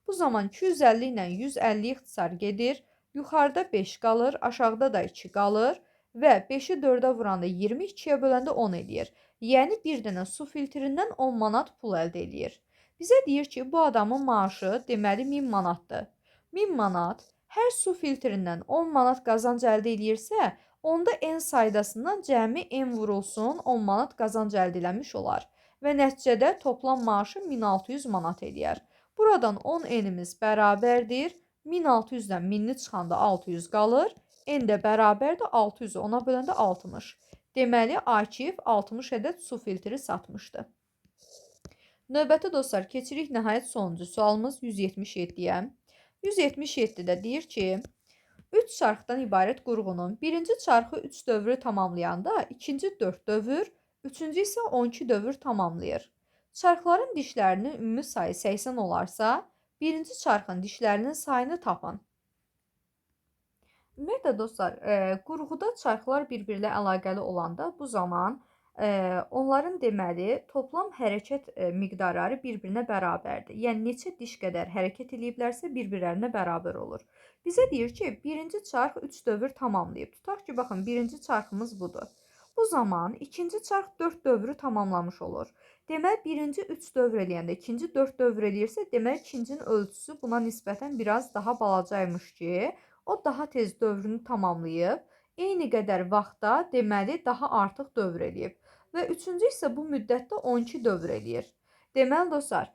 S1: Bu zaman 250 ilə 150 ixtisar gedir. Yuxarıda 5 qalır, aşağıda da 2 qalır və 5-i 4-ə vuranda 22-yə böləndə 10 edir. Yəni bir dənə su filtrindən 10 manat pul əldə edir. Bizə deyir ki, bu adamın maaşı deməli 1000 manatdır. 1000 manat hər su filtrindən 10 manat qazanc əldə edirsə, onda n saydasından cəmi n vurulsun 10 manat qazanc əldə eləmiş olar və nəticədə toplam maaşı 1600 manat edir. Buradan 10 n-imiz bərabərdir. 1600-dən 1000-ni çıxanda 600 qalır. N də bərabərdir 600-ü 10-a böləndə 60. Deməli, Akif 60 ədəd su filtri satmışdı. Növbəti dostlar, keçirik nəhayət sonuncu sualımız 177-yə. 177-də deyir ki, 3 çarxdan ibarət qurğunun birinci çarxı 3 dövrü tamamlayanda ikinci 4 dövr, üçüncü isə 12 dövr tamamlayır. Çarxların dişlərinin ümumi sayı 80 olarsa, birinci çarxın dişlərinin sayını tapın. Ümumiyyətlə dostlar, qurğuda çarxlar bir-birlə əlaqəli olanda bu zaman onların deməli toplam hərəkət miqdarları bir-birinə bərabərdir. Yəni neçə diş qədər hərəkət eləyiblərsə bir-birlərinə bərabər olur. Bizə deyir ki, birinci çarx 3 dövr tamamlayıb. Tutaq ki, baxın, birinci çarxımız budur. Bu zaman ikinci çarx 4 dövrü tamamlamış olur. Deməli, birinci 3 dövr eləyəndə ikinci 4 dövr eləyirsə, deməli ikincinin ölçüsü buna nisbətən biraz daha balacaymış ki, o daha tez dövrünü tamamlayıb, eyni qədər vaxtda deməli daha artıq dövr eləyib. Və üçüncü isə bu müddətdə 12 dövr eləyir. Deməli dostlar,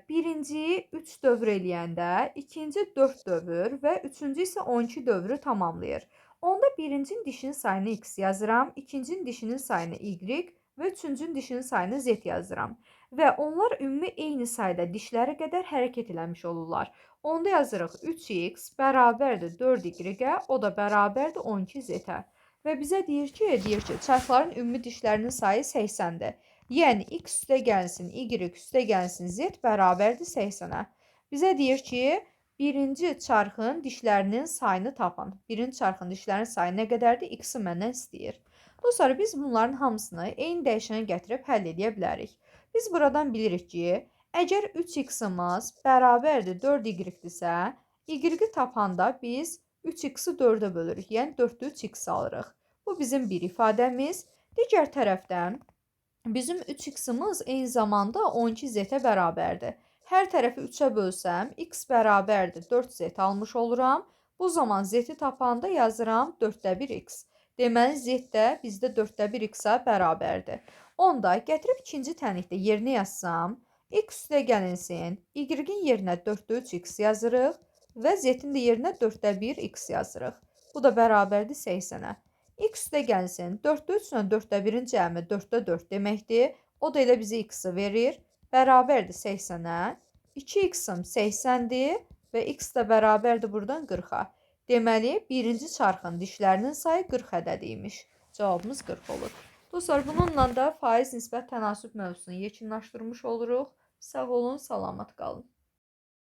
S1: birinciyi 3 dövr eləyəndə, ikinci 4 dövr və üçüncü isə 12 dövrü tamamlayır. Onda birincinin dişinin sayını x yazıram, ikincinin dişinin sayını y və üçüncünün dişinin sayını z yazıram. Və onlar ümumi eyni sayda dişlərə qədər hərəkət eləmiş olurlar. Onda yazırıq 3x bərabərdir 4y-ə, o da bərabərdir 12z-ə. Və bizə deyir ki, çarxların ümumi dişlərinin sayı 80-dir. Yəni, x üstə gəlsin, y üstə gəlsin, z bərabərdir 80-ə. Bizə deyir ki, birinci çarxın dişlərinin sayını tapın. Birinci çarxın dişlərinin sayı nə qədərdir? X-i məndən istəyir. Dostlar, biz bunların hamısını eyni dəyişənə gətirib həll edə bilərik. Biz buradan bilirik ki, əgər 3x-imiz bərabərdir 4y-dirsə, y-i tapanda biz 3x-i 4-ə bölürük, yəni 4-də 3x alırıq. Bu bizim bir ifadəmiz. Digər tərəfdən bizim 3x-imiz eyni zamanda 12z-ə bərabərdir. Hər tərəfi 3-ə bölsəm, x bərabərdir 4z almış oluram. Bu zaman z-i tapanda yazıram 4-də 1x. Deməli, z də bizdə 4-də 1x-ə bərabərdir. Onda gətirib ikinci tənlikdə yerinə yazsam, x üstə gəlinsin, y-in yerinə 4-də 3x yazırıq və z-in də yerinə 4-də 1x yazırıq. Bu da bərabərdir 80-ə. X üstə gəlsin, 4-də 3 ilə 4-də 1-in cəmi 4-də 4 deməkdir. O da elə bizə x-i verir. Bərabərdir 80-ə. 2x-im 80-dir və x də bərabərdir buradan 40-a. Deməli, birinci çarxın dişlərinin sayı 40 ədədiymiş. Cavabımız 40 olur. Dostlar, bununla da faiz nisbət tənasüb mövzusunu yekunlaşdırmış oluruq. Sağ olun, salamat qalın.